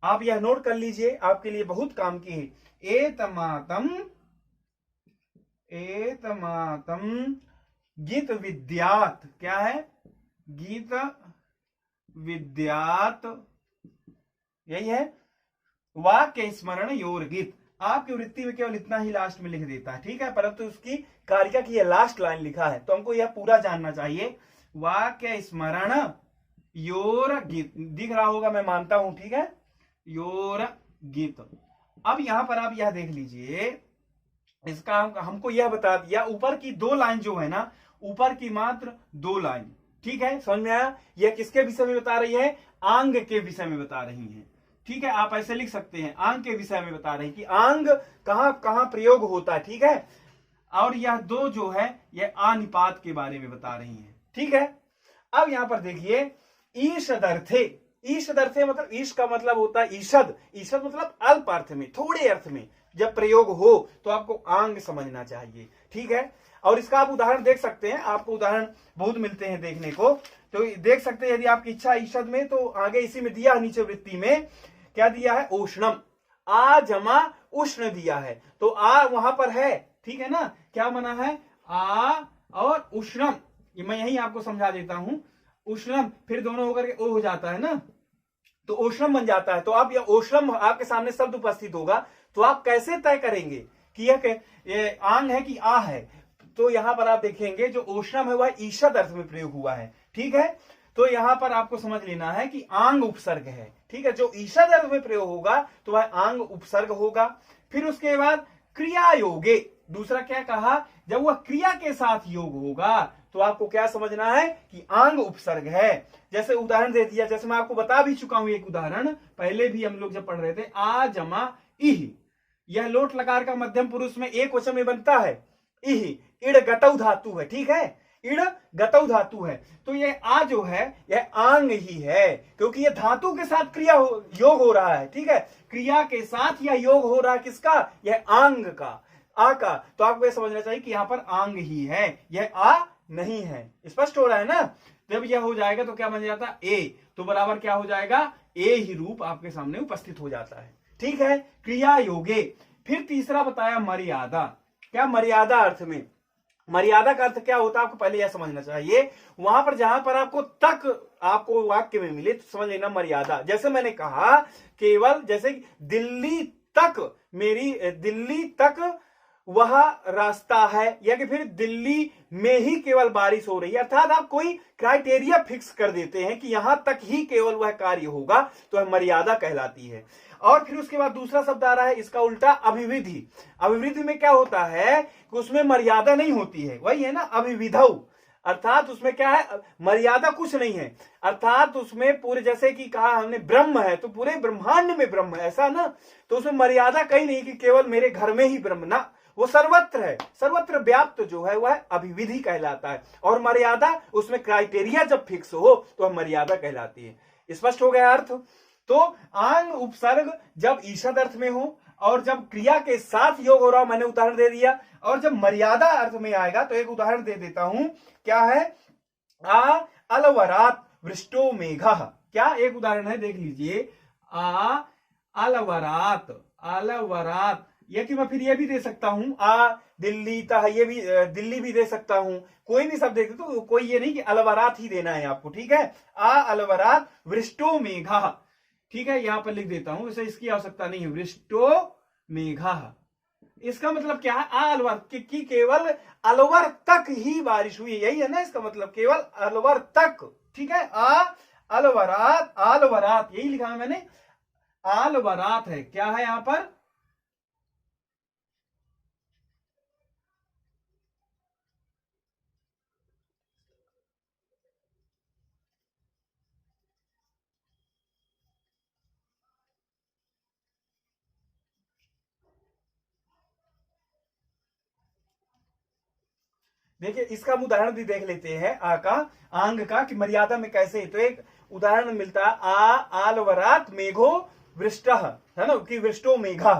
Speaker 1: आप यह नोट कर लीजिए, आपके लिए बहुत काम की है। एतमातम गीत विद्यात, क्या है गीत विद्यात, यही है वाक्य स्मरण योर गीत। आपकी वृत्ति में केवल इतना ही लास्ट में लिख देता है, ठीक है, परंतु उसकी कारिका की यह लास्ट लाइन लिखा है, तो हमको यह पूरा जानना चाहिए। वाक्य स्मरण योर गीत दिख रहा होगा, मैं मानता हूं, ठीक है, योर गीत। अब यहां पर आप यह देख लीजिए, इसका हमको यह बता दिया, ऊपर की 2 लाइन जो है ना, ऊपर की मात्र 2 लाइन, ठीक है, समझ में आया। यह किसके विषय में बता रही है? आंग के विषय में बता रही है, ठीक है। आप ऐसे लिख सकते हैं, आंग के विषय में बता रही कि आंग कहां कहां प्रयोग होता है, ठीक है। और यह 2 जो है यह अनिपात के बारे में बता रही है, ठीक है। अब यहां पर देखिए ईषदर्थे, ईषदर्थे मतलब ईश का मतलब होता है ईषद, ईषद मतलब अल्प अर्थ में, थोड़े अर्थ में जब प्रयोग हो तो आपको आंग समझना चाहिए, ठीक है। और इसका आप उदाहरण देख सकते हैं, आपको उदाहरण बहुत मिलते हैं देखने को, तो देख सकते हैं यदि आपकी इच्छा ईषद में, तो आगे इसी में दिया नीचे वृत्ति में क्या दिया है, उष्णम, आ जमा उष्ण दिया है, तो आ वहां पर है, ठीक है ना, क्या बना है आ और उष्णम, मैं यही आपको समझा देता हूं, उष्णम फिर दोनों होकर के ओ हो जाता है ना, तो ओश्रम बन जाता है। तो आप यह ओश्रम आपके सामने शब्द उपस्थित होगा, तो आप कैसे तय करेंगे कि यह आंग है कि आ है? तो यहां पर आप देखेंगे जो ओश्रम है वह ईषद अर्थ में प्रयोग हुआ है, ठीक है। तो यहां पर आपको समझ लेना है कि आंग उपसर्ग है, ठीक है, जो ईषद अर्थ में प्रयोग होगा तो वह आंग उपसर्ग होगा। फिर उसके बाद क्रिया योगे, दूसरा क्या कहा, जब वह क्रिया के साथ योग होगा तो आपको क्या समझना है कि आंग उपसर्ग है। जैसे उदाहरण दे दिया, जैसे मैं आपको बता भी चुका हूं एक उदाहरण, पहले भी हम लोग जब पढ़ रहे थे, आ जमा इह, यह लोट लकार का मध्यम पुरुष में एक वचन में बनता है, इह इड़ गतौ धातु है, ठीक है, इड़ गतौ धातु है, तो यह आ जो है यह आंग ही है, क्योंकि यह धातु के साथ योग हो रहा है, ठीक है, क्रिया के साथ यह योग हो रहा है, किसका, यह आंग का, आ का। तो आपको यह समझना चाहिए कि यहां पर आंग ही है, यह आ नहीं है। स्पष्ट हो रहा है ना? जब यह हो जाएगा तो क्या बन जाता, ए, तो बराबर क्या हो जाएगा, ए ही रूप आपके सामने उपस्थित हो जाता है, ठीक है। क्रिया योगे। फिर तीसरा बताया मर्यादा, क्या मर्यादा अर्थ में, मर्यादा का अर्थ क्या होता है आपको पहले यह समझना चाहिए। वहां पर जहां पर आपको तक आपको वाक्य में मिले तो समझ लेना मर्यादा। जैसे मैंने कहा केवल, जैसे दिल्ली तक, मेरी दिल्ली तक वह रास्ता है, या कि फिर दिल्ली में ही केवल बारिश हो रही है, अर्थात आप कोई क्राइटेरिया फिक्स कर देते हैं कि यहां तक ही केवल वह कार्य होगा, तो वह मर्यादा कहलाती है। और फिर उसके बाद दूसरा शब्द आ रहा है इसका उल्टा, अभिविधि। अभिविधि में क्या होता है कि उसमें मर्यादा नहीं होती है, वही है ना अभिविधौ, अर्थात उसमें क्या है, मर्यादा कुछ नहीं है, अर्थात उसमें पूरे, जैसे कि कहा हमने ब्रह्म है तो पूरे ब्रह्मांड में ब्रह्म है, ऐसा ना, तो उसमें मर्यादा कहीं नहीं कि केवल मेरे घर में ही ब्रह्म, ना, वो सर्वत्र है, सर्वत्र व्याप्त जो है वह अभिविधि कहलाता है। और मर्यादा उसमें क्राइटेरिया जब फिक्स हो तो वह मर्यादा कहलाती है। स्पष्ट हो गया अर्थ? तो आंग उपसर्ग जब ईषद अर्थ में हो और जब क्रिया के साथ योग हो रहा हो, मैंने उदाहरण दे दिया, और जब मर्यादा अर्थ में आएगा तो एक उदाहरण दे देता हूं, क्या है, आ अलवरात वृष्टो मेघा, क्या एक उदाहरण है, देख लीजिए, आ अलवरात, अलवरात, ये कि मैं फिर ये भी दे सकता हूं, आ दिल्ली ता, ये भी दिल्ली भी दे सकता हूं, कोई भी शब्द देते तो कोई ये नहीं कि अलवरात ही देना है आपको, ठीक है। आ अलवरात वृष्टो मेघा, ठीक है, यहां पर लिख देता हूं, इसे इसकी आवश्यकता नहीं है, वृष्टो मेघा, इसका मतलब क्या है, आ अलवर कि केवल अलवर तक ही बारिश हुई, यही है ना इसका मतलब, केवल अलवर तक, ठीक है। आ अलवरात, आलवरात यही लिखा है मैंने, आलवरात है, क्या है यहां पर, देखिए इसका हम उदाहरण भी देख लेते हैं आ का आंग का कि मर्यादा में कैसे। तो एक उदाहरण मिलता है आ आलवरात मेघो वृष्ट है ना कि वृष्टो मेघा।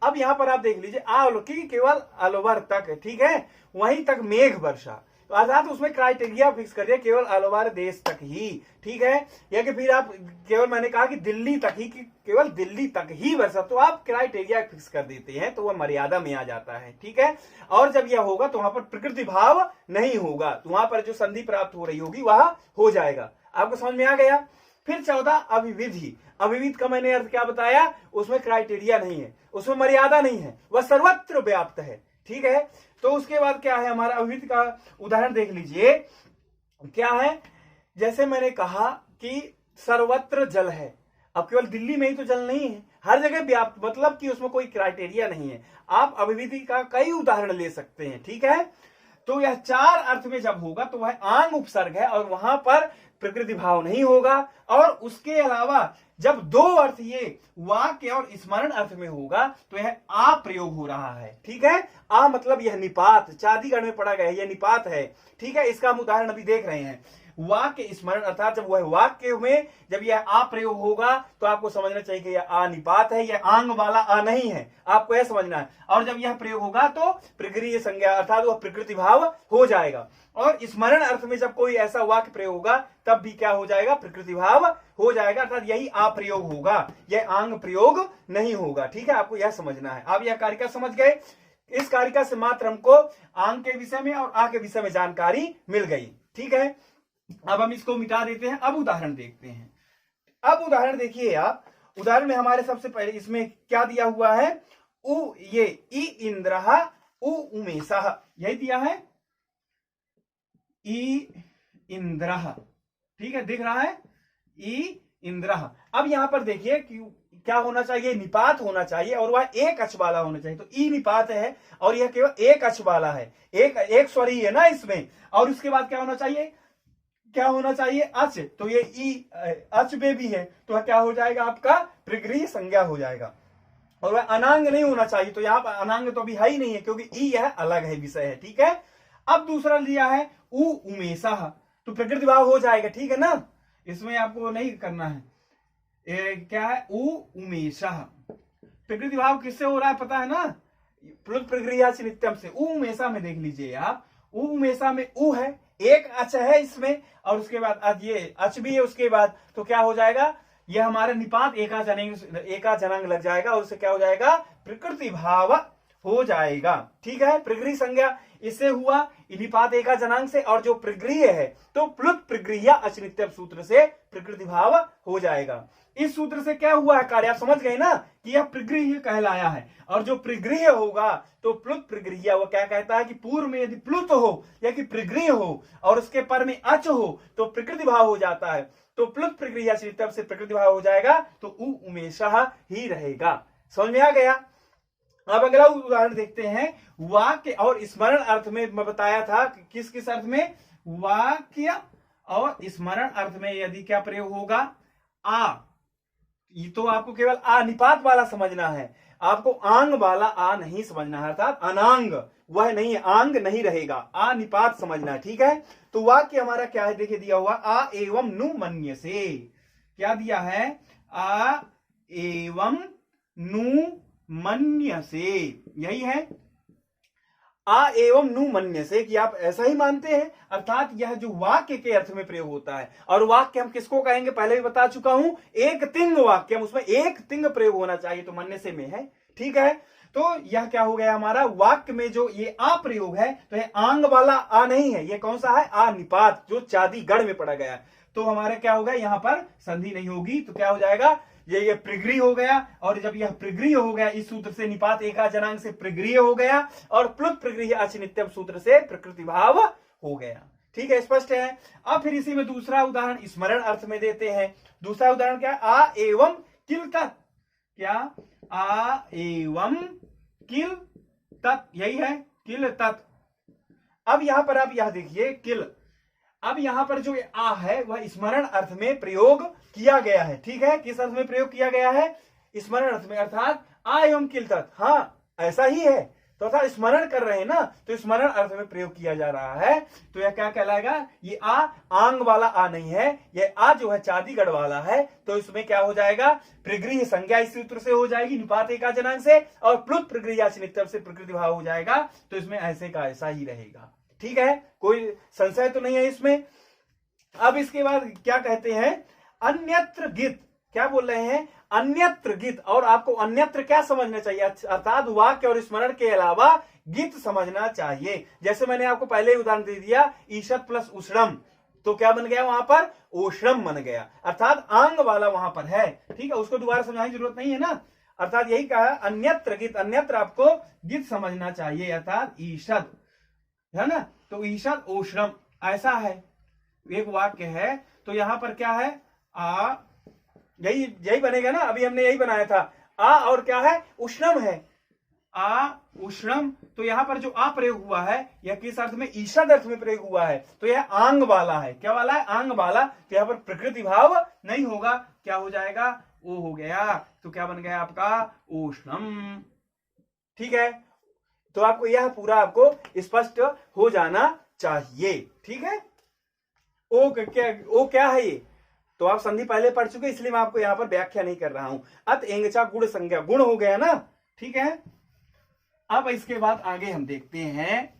Speaker 1: अब यहां पर आप देख लीजिए आल की केवल अलवर तक, ठीक है, वहीं तक मेघ वर्षा, तो अर्थात उसमें क्राइटेरिया फिक्स कर दिया केवल अलवर देश तक ही, ठीक है। या कि फिर आप केवल मैंने कहा कि दिल्ली तक ही, कि केवल दिल्ली तक ही वर्षा, तो आप क्राइटेरिया फिक्स कर देते हैं तो वह मर्यादा में आ जाता है, ठीक है। और जब यह होगा तो वहां पर प्रकृति भाव नहीं होगा, तो वहां पर जो संधि प्राप्त हो रही होगी वह हो जाएगा। आपको समझ में आ गया। फिर 14 अविविधि। अविविध का मैंने अर्थ क्या बताया, उसमें क्राइटेरिया नहीं है, उसमें मर्यादा नहीं है, वह सर्वत्र व्याप्त है, ठीक है। तो उसके बाद क्या है हमारा अविविध का उदाहरण देख लीजिए क्या है। जैसे मैंने कहा कि सर्वत्र जल है, अब केवल दिल्ली में ही तो जल नहीं है, हर जगह व्याप्त, मतलब कि उसमें कोई क्राइटेरिया नहीं है। आप अविविधि का कई उदाहरण ले सकते हैं, ठीक है। तो यह 4 अर्थ में जब होगा तो वह आंग उपसर्ग है और वहां पर प्रकृति भाव नहीं होगा। और उसके अलावा जब 2 अर्थ ये वाक्य और स्मरण अर्थ में होगा तो यह आ प्रयोग हो रहा है, ठीक है। आ मतलब यह निपात, चादीगढ़ में पढ़ा गया है, यह निपात है, ठीक है। इसका हम उदाहरण अभी देख रहे हैं। वाक्य स्मरण अर्थात जब वह वाक्य में जब यह आ प्रयोग होगा तो आपको समझना चाहिए कि यह आ निपात है, यह आंग वाला आ नहीं है, आपको यह समझना है। और जब यह प्रयोग होगा तो प्रकृति संज्ञा अर्थात वह प्रकृति भाव हो जाएगा। और स्मरण अर्थ में जब कोई ऐसा वाक्य प्रयोग होगा तब भी क्या हो जाएगा, प्रकृति भाव हो जाएगा, अर्थात यही आ प्रयोग होगा, यह आंग प्रयोग नहीं होगा, ठीक है। आपको यह समझना है। आप यह कारिका समझ गए। इस कारिका से मात्र हमको आंग के विषय में और आ के विषय में जानकारी मिल गई, ठीक है। अब हम इसको मिटा देते हैं। अब उदाहरण देखते हैं। अब उदाहरण देखिए आप, उदाहरण में हमारे सबसे पहले इसमें क्या दिया हुआ है, उ ये ई इंद्रहा उ उमेशः, यही दिया है ई इंद्रहा, ठीक है, दिख रहा है ई इंद्रहा। अब यहां पर देखिए कि क्या होना चाहिए, निपात होना चाहिए और वह एक अच वाला होना चाहिए। तो ई निपात है और यह केवल एक अच वाला है, एक स्वर ही है ना इसमें। और उसके बाद क्या होना चाहिए, क्या होना चाहिए, अच। तो ये ई अच में भी है तो क्या हो जाएगा आपका, प्रगृह्य संज्ञा हो जाएगा। और वह अनांग नहीं होना चाहिए, तो यहां पर अनांग तो अभी है ही नहीं है क्योंकि ई यह अलग है, विषय है, ठीक है। अब दूसरा लिया है उ उमेशः, तो प्रकृति भाव हो जाएगा, ठीक है ना, इसमें आपको नहीं करना है। क्या है उ उमेशः, प्रकृति भाव किससे हो रहा है पता है ना, प्लुत प्रक्रिया से नित्यम से। उ उमेशा में देख लीजिए आप, उ उमेशा में उ है, एक अच है इसमें और उसके बाद ये अच भी है उसके बाद, तो क्या हो जाएगा, यह हमारे निपात एका जनांग लग जाएगा और उससे क्या हो जाएगा, प्रकृति भाव हो जाएगा, ठीक है। प्रगृह्य संज्ञा इससे हुआ निपात एका जनांग से, और जो प्रगृह्य है तो प्लुत प्रगृह्य अचनित्यम सूत्र से प्रकृति भाव हो जाएगा। इस सूत्र से क्या हुआ है कार्य, आप समझ गए ना कि यह प्रगृह्य कहलाया है। और जो प्रगृह्य होगा तो प्लुत प्रगृह्य, वो क्या कहता है कि पूर्व में यदि प्लुत हो या कि प्रगृह्य हो और उसके पर में अच हो तो प्रकृति भाव हो जाता है। तो प्लुत प्रगृह्य अचनित्यम से प्रकृति भाव हो जाएगा, तो उ उमेशः ही रहेगा। समझ में आ गया। अब अगला उदाहरण देखते हैं। वाक्य और स्मरण अर्थ में मैं बताया था किस किस अर्थ में, वाक्य और स्मरण अर्थ में यदि क्या प्रयोग होगा, आ, ये तो आपको केवल आ निपात वाला समझना है, आपको आंग वाला आ नहीं समझना है, अर्थात अनांग वह नहीं है, आंग नहीं रहेगा, आ निपात समझना है, ठीक है। तो वाक्य हमारा क्या है, देखिए दिया हुआ आ एवं नु मन्य से, क्या दिया है, आ एवं नु मन्य से, यही है आ एवं नु मन्य से, कि आप ऐसा ही मानते हैं, अर्थात यह जो वाक्य के अर्थ में प्रयोग होता है। और वाक्य हम किसको कहेंगे पहले भी बता चुका हूं, एक तिंग वाक्य, उसमें एक तिंग प्रयोग होना चाहिए, तो मन्य से में है, ठीक है। तो यह क्या हो गया हमारा, वाक्य में जो ये आ प्रयोग है तो यह आंग वाला आ नहीं है, ये कौन सा है, आ निपात, जो चादीगढ़ में पढ़ा गया। तो हमारा क्या होगा, यहां पर संधि नहीं होगी, तो क्या हो जाएगा, ये प्रगृह्य हो गया। और जब यह प्रगृह्य हो गया इस सूत्र से निपात एका जनांग से प्रगृह्य हो गया और प्लुत प्रगृह्य अचनित्यम सूत्र से प्रकृति भाव हो गया, ठीक है, स्पष्ट है। अब फिर इसी में दूसरा उदाहरण स्मरण अर्थ में देते हैं। दूसरा उदाहरण क्या है, आ एवं किल तत्, क्या, आ एवं किल तत्, यही है किल तत्। अब यहां पर आप यह देखिए किल, अब यहां पर जो आ है वह स्मरण अर्थ में प्रयोग किया गया है, ठीक है। किस अर्थ में प्रयोग किया गया है, स्मरण अर्थ में, अर्थात आ एवं किल तत्, हाँ ऐसा ही है, तो अर्थात स्मरण कर रहे हैं ना, तो स्मरण अर्थ में प्रयोग किया जा रहा है। तो यह क्या कहलाएगा, ये आ आंग वाला आ नहीं है, यह आ जो है चादीगढ़ वाला है। तो इसमें क्या हो जाएगा, प्रगृह्य संज्ञा इस सूत्र से हो जाएगी निपात एका जनांग से, और प्लुत प्रगृह्या से प्रकृति भाव हो जाएगा। तो इसमें ऐसे का ऐसा ही रहेगा। ठीक है, कोई संशय तो नहीं है इसमें। अब इसके बाद क्या कहते हैं, अन्यत्र गित। क्या बोल रहे हैं, अन्यत्र गित। और आपको अन्यत्र क्या समझना चाहिए, अर्थात वाक्य और स्मरण के अलावा गित समझना चाहिए। जैसे मैंने आपको पहले ही उदाहरण दे दिया, ईशत प्लस उष्णम, तो क्या बन गया वहां पर, ओश्रम बन गया, अर्थात आंग वाला वहां पर है। ठीक है, उसको दोबारा समझाने की जरूरत नहीं है ना। अर्थात यही कहा अन्यत्र गित, अन्यत्र आपको गित समझना चाहिए, अर्थात ईशत है ना। तो ईशत ओश्रम ऐसा है, एक वाक्य है। तो यहां पर क्या है, आ, यही बनेगा ना, अभी हमने यही बनाया था। आ और क्या है, उष्णम है, आ उष्णम। तो यहां पर जो आ प्रयोग हुआ है, यह किस अर्थ में, ईषद अर्थ में प्रयोग हुआ है। तो यह आंग वाला है, क्या वाला है, आंग वाला। तो यहां पर प्रकृति भाव नहीं होगा, क्या हो जाएगा, ओ हो गया। तो क्या बन गया आपका, उष्णम। ठीक है, तो आपको यह पूरा आपको स्पष्ट हो जाना चाहिए। ठीक है, ओ क्या है ये, तो आप संधि पहले पढ़ चुके, इसलिए मैं आपको यहां पर व्याख्या नहीं कर रहा हूं। अत एंगचा गुण संज्ञा, गुण हो गया ना। ठीक है, अब इसके बाद आगे हम देखते हैं।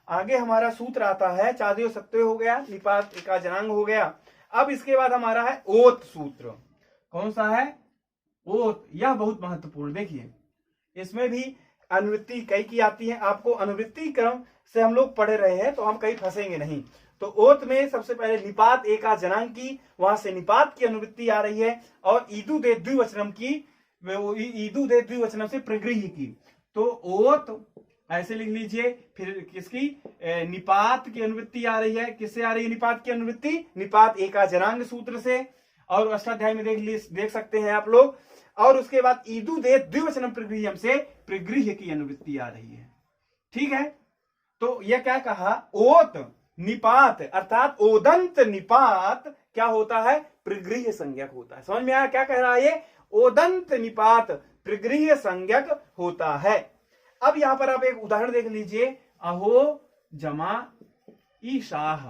Speaker 1: आगे हमारा सूत्र आता है, चादयो सत्यो हो गया, निपात एका जनांग हो गया। अब इसके बाद हमारा है ओत सूत्र। कौन सा है, ओत। यह बहुत महत्वपूर्ण, देखिए इसमें भी अनुवृत्ति कई की आती है। आपको अनुवृत्ति क्रम से हम लोग पढ़ रहे हैं, तो हम कहीं फंसेंगे नहीं। तो ओत में सबसे पहले निपात एका जनांग की, वहां से निपात की अनुवृत्ति आ रही है, और ईदु दे द्विवचनम की, ईदु दे द्विवचनम से प्रगृह्य की। तो ओत ऐसे लिख लीजिए। फिर किसकी, निपात की अनुवृत्ति आ रही है, किससे आ रही है निपात की अनुवृत्ति, निपात एका जनांग सूत्र से, और अष्टाध्याय में देख सकते हैं आप लोग। और उसके बाद ईदु दे द्विवचनम प्रगृह्यम से प्रगृह्य की अनुवृत्ति आ रही है। ठीक है, तो यह क्या कहा, ओत निपात अर्थात ओदंत निपात क्या होता है, प्रगृह्य संज्ञक होता है। समझ में आया क्या कह रहा है ये, ओदंत निपात प्रगृह्य संज्ञक होता है। अब यहां पर आप एक उदाहरण देख लीजिए, अहो जमा ईशाह।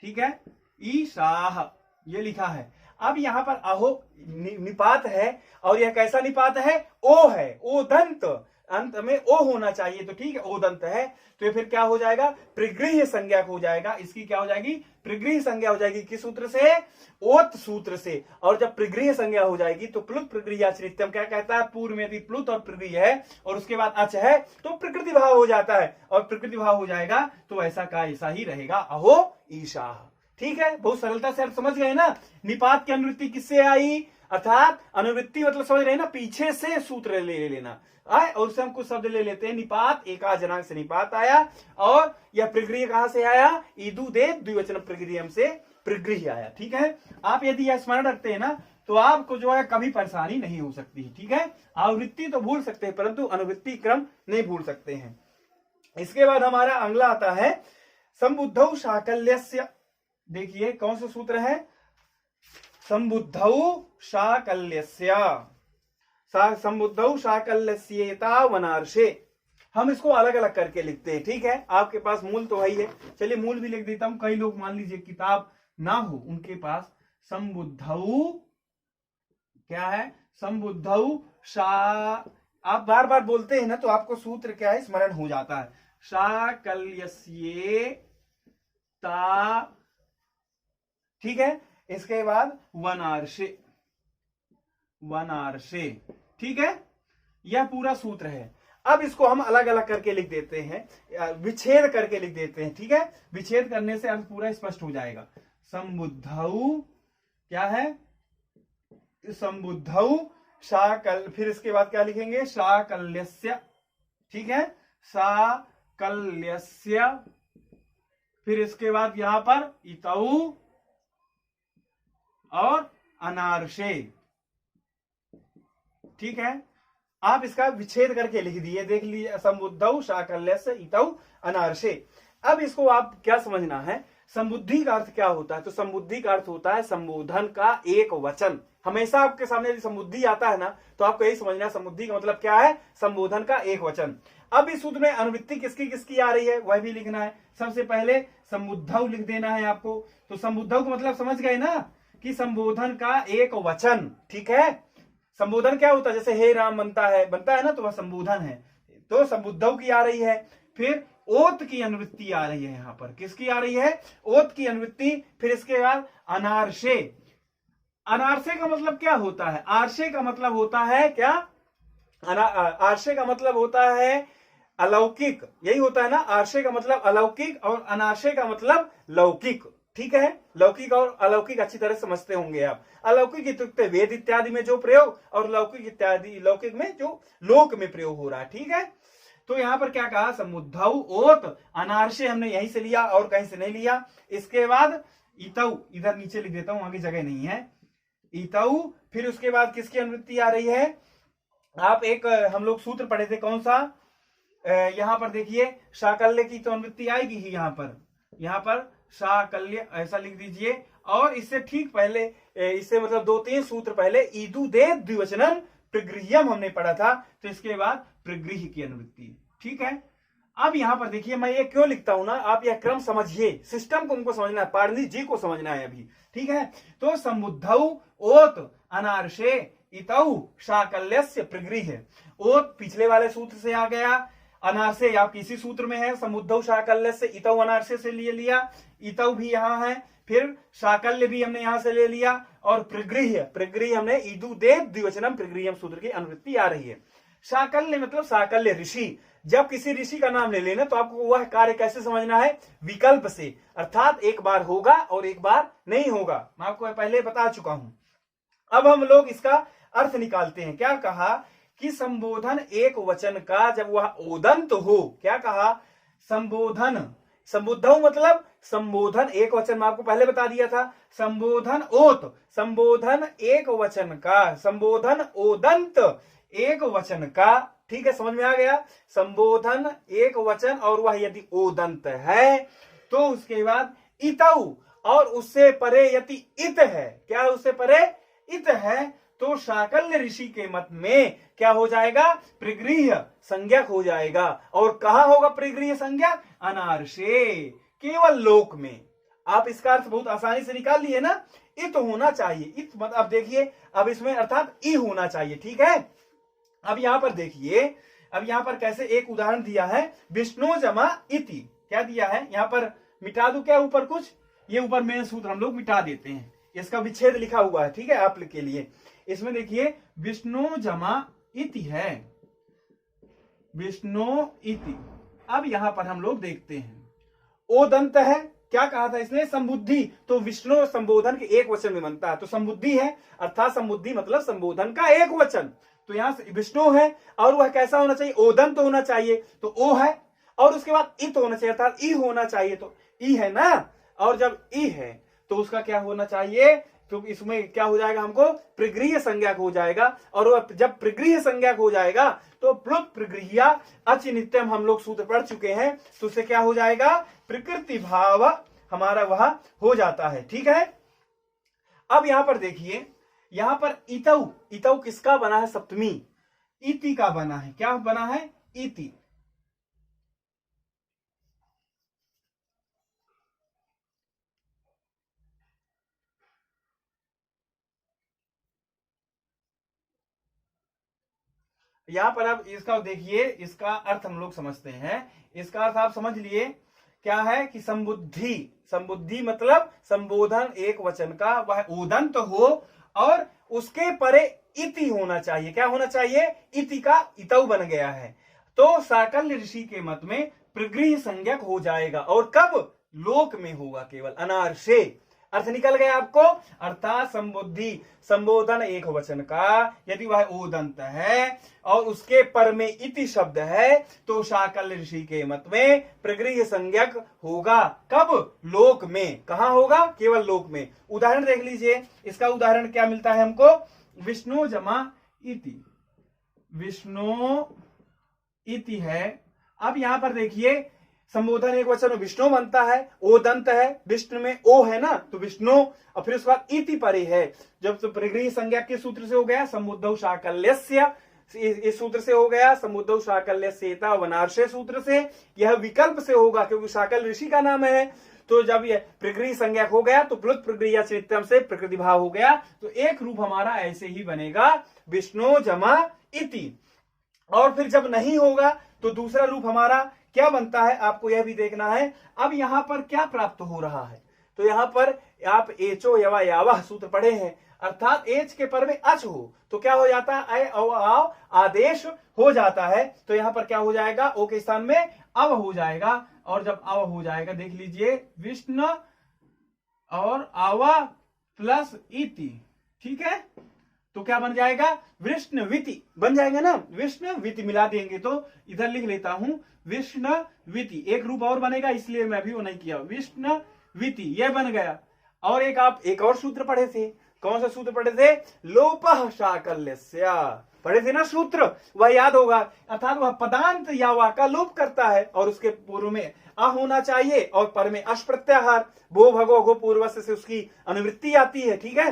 Speaker 1: ठीक है, ईशाह ये लिखा है। अब यहां पर अहो निपात है, और यह कैसा निपात है, ओ है, ओदंत, अंत में ओ होना चाहिए। तो ठीक है, ओदंत है, तो ये फिर क्या हो जाएगा, प्रगृह्य संज्ञा हो जाएगा। इसकी क्या हो जाएगी, प्रगृह्य संज्ञा हो जाएगी। किस सूत्र से, ओत सूत्र से। और जब प्रगृह्य संज्ञा हो जाएगी तो प्लुत प्रगृह्याश्रित्यम क्या कहता है, पूर्व में यदि प्लुत और प्रगृह्य है और उसके बाद अच है, तो प्रकृति भाव हो जाता है। और प्रकृति भाव हो जाएगा तो ऐसा का ऐसा ही रहेगा, अहो ईशाह। ठीक है, बहुत सरलता से समझ गए ना। निपात की अनुवृत्ति किससे आई, अर्थात अनुवृत्ति मतलब समझ रहे हैं ना, पीछे से सूत्र ले लेना आए, और उससे हम कुछ शब्द ले लेते हैं। निपात एका जनांग से निपात आया, और यह प्रगृह्य कहां से आया, ईदु दे द्विवचन प्रगृह्यम से प्रगृह्य आया। ठीक है, आप यदि यह स्मरण रखते हैं ना, तो आपको जो है कभी परेशानी नहीं हो सकती। ठीक है, आवृत्ति तो भूल सकते हैं, परंतु अनुवृत्ति क्रम नहीं भूल सकते हैं। इसके बाद हमारा अगला आता है संबुद्धौ शाकल्यस्य। देखिए कौन सा सूत्र है, संबुद्धौ शाकल्यस्य, संबुद्धौ शाकल्यस्येता वनार्षे। हम इसको अलग अलग करके लिखते हैं। ठीक है, आपके पास मूल तो है ही है, चलिए मूल भी लिख देता हूं। कई लोग मान लीजिए किताब ना हो उनके पास, संबुद्धौ क्या है, संबुद्धौ शा, आप बार बार बोलते हैं ना, तो आपको सूत्र क्या है स्मरण हो जाता है, शाकल्यस्येता। ठीक है, इसके बाद वनार्षे, वनार्षे। ठीक है, यह पूरा सूत्र है। अब इसको हम अलग अलग करके लिख देते हैं, विच्छेद करके लिख देते हैं। ठीक है, विच्छेद करने से अर्थ पूरा स्पष्ट हो जाएगा। संबुद्धौ क्या है, संबुद्धौ शाकल, फिर इसके बाद क्या लिखेंगे, शाकल्यस्य। ठीक है, शाकल्यस्य, फिर इसके बाद यहां पर इतौ और अनार्षे। ठीक है, आप इसका विच्छेद करके लिख दिए, देख लीजिए, संबुद्धौ शाकल्यस्य इतौ अनार्षे। अब इसको आप क्या समझना है, संबुद्धि का अर्थ क्या होता है? तो संबुद्धि का अर्थ होता है संबोधन का एक वचन। हमेशा आपके सामने यदि संबुद्धि आता है ना, तो आपको यही समझना है संबुद्धि का मतलब क्या है, संबोधन का एक वचन। अब इस सूत्र में अनुवृत्ति किसकी किसकी आ रही है वह भी लिखना है। सबसे पहले संबुद्धौ लिख देना है आपको। तो संबुद्धौ का मतलब समझ गए ना कि संबोधन का एक वचन, ठीक है। संबोधन क्या होता है, जैसे हे राम बनता है ना, तो वह संबोधन है। तो संबुद्धौ की आ रही है। फिर ओत की अनुवृत्ति आ रही है। यहां पर किसकी आ रही है, ओत की अनुवृत्ति। फिर इसके बाद अनारसे। अनारसे का मतलब क्या होता है, आरसे का मतलब होता है क्या, आरसे का मतलब होता है अलौकिक, यही होता है ना। आरसे का मतलब अलौकिक और अनारसे का मतलब लौकिक, ठीक है। लौकिक और अलौकिक अच्छी तरह समझते होंगे आप। अलौकिक इत्युक्ते वेद इत्यादि में जो प्रयोग, और लौकिक इत्यादि लौकिक में जो लोक में प्रयोग हो रहा है, ठीक है। तो यहां पर क्या कहा, समुद्धौ ओत अनारसे हमने यहीं से लिया और कहीं से नहीं लिया। इसके बाद इतौ, इधर नीचे लिख देता हूं, आगे जगह नहीं है, इतौ। फिर उसके बाद किसकी अनुवृत्ति आ रही है, आप एक हम लोग सूत्र पढ़े थे, कौन सा, यहां पर देखिए साकल्य की तो अनुवृत्ति आएगी ही। यहां पर साकल्य ऐसा लिख दीजिए। और इससे ठीक पहले, इससे मतलब 2-3 सूत्र पहले ईदु दे द्विवचनम प्रगृह्यम हमने पढ़ा था। तो इसके बाद प्रगृह्य की अनुवृत्ति, ठीक है। अब यहां पर देखिए मैं ये क्यों लिखता हूं ना, आप यह क्रम समझिए, सिस्टम को उनको समझना है, पाणिनि जी को समझना है अभी, ठीक है। तो समुद्धौ ओत अनारसे इतौ साकल्यस्य प्रगृह्य। ओत पिछले वाले सूत्र से आ गया, अनारसे आप किसी सूत्र में है, समुद्धौ साकल्यस्य इतौ अनारसे से ले लिया, इतौ भी यहां है, फिर साकल्य भी हमने यहां से ले लिया, और प्रगृह्य, प्रगृह्य हमने ईदु दे द्विवचनम प्रगृह्यम सूत्र की अनुवृत्ति आ रही है। साकल्य मतलब साकल्य ऋषि। जब किसी ऋषि का नाम ले लेना तो आपको वह कार्य कैसे समझना है, विकल्प से, अर्थात एक बार होगा और एक बार नहीं होगा। मैं आपको पहले बता चुका हूं। अब हम लोग इसका अर्थ निकालते हैं। क्या कहा कि संबोधन एक वचन का जब वह ओदंत हो, क्या कहा, संबोधन, संबुद्धौ मतलब संबोधन एक वचन, मैं आपको पहले बता दिया था। संबोधन ओत, संबोधन एक वचन का, संबोधन ओदंत एक वचन का, ठीक है, समझ में आ गया। संबोधन एक वचन और वह यदि ओदंत है, तो उसके बाद इतौ, और उससे परे यदि इत है, क्या उससे परे इत है, तो साकल्य ऋषि के मत में क्या हो जाएगा, प्रगृह्य संज्ञक हो जाएगा। और कहां होगा प्रगृह्य संज्ञक, अनारसे, केवल लोक में। आप इसका अर्थ बहुत आसानी से निकाल लिए ना, इत होना चाहिए, इत मतलब, अब देखिए अब इसमें अर्थात ई होना चाहिए, ठीक है। अब यहां पर देखिए, अब यहां पर कैसे एक उदाहरण दिया है, विष्णु जमा इति, क्या दिया है यहां पर, मिटा दू क्या ऊपर कुछ, ये ऊपर मेन सूत्र हम लोग मिटा देते हैं, इसका विच्छेद लिखा हुआ है, ठीक है, आप के लिए। इसमें देखिए विष्णु जमा इति है, विष्णु इति। अब यहां पर हम लोग देखते हैं, ओदंत है, क्या कहा था इसने, संबुद्धि, तो विष्णु संबोधन के एक वचन में बनता है, तो संबुद्धि है, अर्थात संबुद्धि मतलब संबोधन का एक वचन। तो यहां से विष्णु है, और वह कैसा होना चाहिए, ओदंत होना चाहिए, तो ओ है, और उसके बाद इत होना चाहिए, अर्थात ई होना चाहिए, तो ई है ना। और जब ई है तो उसका क्या होना चाहिए, तो इसमें क्या हो जाएगा, हमको प्रगृह्य संज्ञक हो जाएगा। और वह जब प्रगृह्य संज्ञक हो जाएगा तो प्लुत प्रगृह्या अच नित्यम हम लोग सूत्र पढ़ चुके हैं, तो उससे क्या हो जाएगा, प्रकृति भाव हमारा वह हो जाता है, ठीक है। अब यहां पर देखिए, यहां पर इतौ, इतौ किसका बना है, सप्तमी, इति का बना है, क्या बना है, इति। यहां पर अब इसका देखिए, इसका अर्थ हम लोग समझते हैं। इसका अर्थ आप समझ लिए, क्या है कि संबुद्धि, संबुद्धि मतलब संबोधन एक वचन का वह ओदंत हो, और उसके परे इति होना चाहिए, क्या होना चाहिए, इति का इतौ बन गया है, तो साकल्य ऋषि के मत में प्रगृह्य संज्ञक हो जाएगा। और कब, लोक में होगा, केवल अनारसे। अर्थ निकल गया आपको, अर्थात संबुद्धि संबोधन एक वचन का यदि वह ओदंत है और उसके पर में इति शब्द है, तो साकल्य ऋषि के मत में प्रगृह्य संज्ञक होगा, कब, लोक में। कहां होगा, केवल लोक में। उदाहरण देख लीजिए, इसका उदाहरण क्या मिलता है हमको, विष्णु जमा इति, विष्णु इति है। अब यहां पर देखिए संबोधन एक वचन में विष्णु बनता है, ओ दंत है, विष्णु में ओ है ना, तो विष्णु, और फिर उसके बाद इति परे है। जब तो प्रगृह्य संज्ञा के सूत्र से हो गया, समुद्धौ शाकल्यस्य, इस सूत्र से हो गया, समुद्धौ शाकल्यस्येता वनार्षे सूत्र से। यह विकल्प से होगा क्योंकि शाकल ऋषि का नाम है। तो जब यह प्रगृह्य संज्ञा हो गया तो प्लुत प्रगृह्य चरित्रम से प्रकृति भाव हो गया, तो एक रूप हमारा ऐसे ही बनेगा, विष्णु जमा इति। और फिर जब नहीं होगा तो दूसरा रूप हमारा क्या बनता है, आपको यह भी देखना है। अब यहां पर क्या प्राप्त हो रहा है, तो यहां पर आप एचो यवा यावह सूत्र पढ़े हैं, अर्थात एच के पर में अच हो तो क्या हो जाता है, आव आदेश हो जाता है। तो यहां पर क्या हो जाएगा, ओ के स्थान में अव हो जाएगा, और जब अव हो जाएगा देख लीजिए, विष्णु और आवा प्लस इति, ठीक है, तो क्या बन जाएगा, विष्णुविति बन जाएगा ना, विष्णुविति मिला देंगे तो इधर लिख लेता हूं विष्णुविति। एक रूप और बनेगा इसलिए मैं भी वो नहीं किया, विष्णुविति यह बन गया। और एक और सूत्र पढ़े थे, कौन सा सूत्र पढ़े थे, लोपः शाकल्यस्य पढ़े थे ना सूत्र, वह याद होगा, अर्थात वह पदांत या वा का लोप करता है और उसके पूर्व में आ होना चाहिए और पर में अश प्रत्याहार, भो भगो घो पूर्व से उसकी अनुवृत्ति आती है, ठीक है।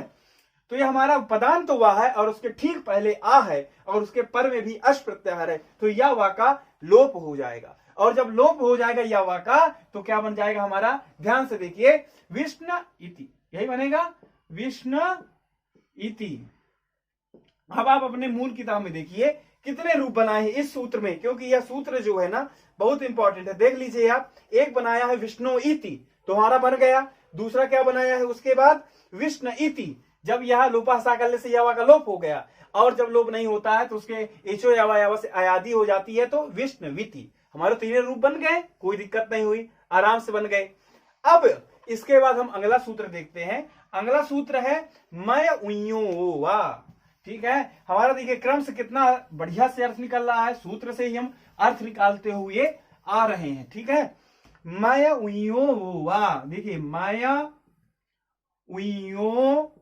Speaker 1: तो यह हमारा पदांत तो वह है और उसके ठीक पहले आ है और उसके पर में भी अश प्रत्याहार है, तो या वा का लोप हो जाएगा। और जब लोप हो जाएगा या वा का तो क्या बन जाएगा हमारा, ध्यान से देखिए, विष्णु इति, यही बनेगा विष्णु इति। अब आप अपने मूल किताब में देखिए कितने रूप बनाए हैं इस सूत्र में, क्योंकि यह सूत्र जो है ना बहुत इंपॉर्टेंट है। देख लीजिए आप, एक बनाया है विष्णु इति, तुम्हारा बन गया। दूसरा क्या बनाया है उसके बाद, विष्णु इति, जब यह लोपा साकल्य से यावा का लोप हो गया, और जब लोप नहीं होता है तो उसके एचो यावा यावा से अयादि हो जाती है, तो विष्णुविति। हमारे तीनों रूप बन गए, कोई दिक्कत नहीं हुई, आराम से बन गए। अब इसके बाद हम अगला सूत्र देखते हैं। अगला सूत्र है मैं उइयो वा, ठीक है। हमारा देखिए क्रम से कितना बढ़िया से अर्थ निकल रहा है, सूत्र से ही हम अर्थ निकालते हुए आ रहे हैं, ठीक है। मैं उइयो वा, देखिए माया उइयो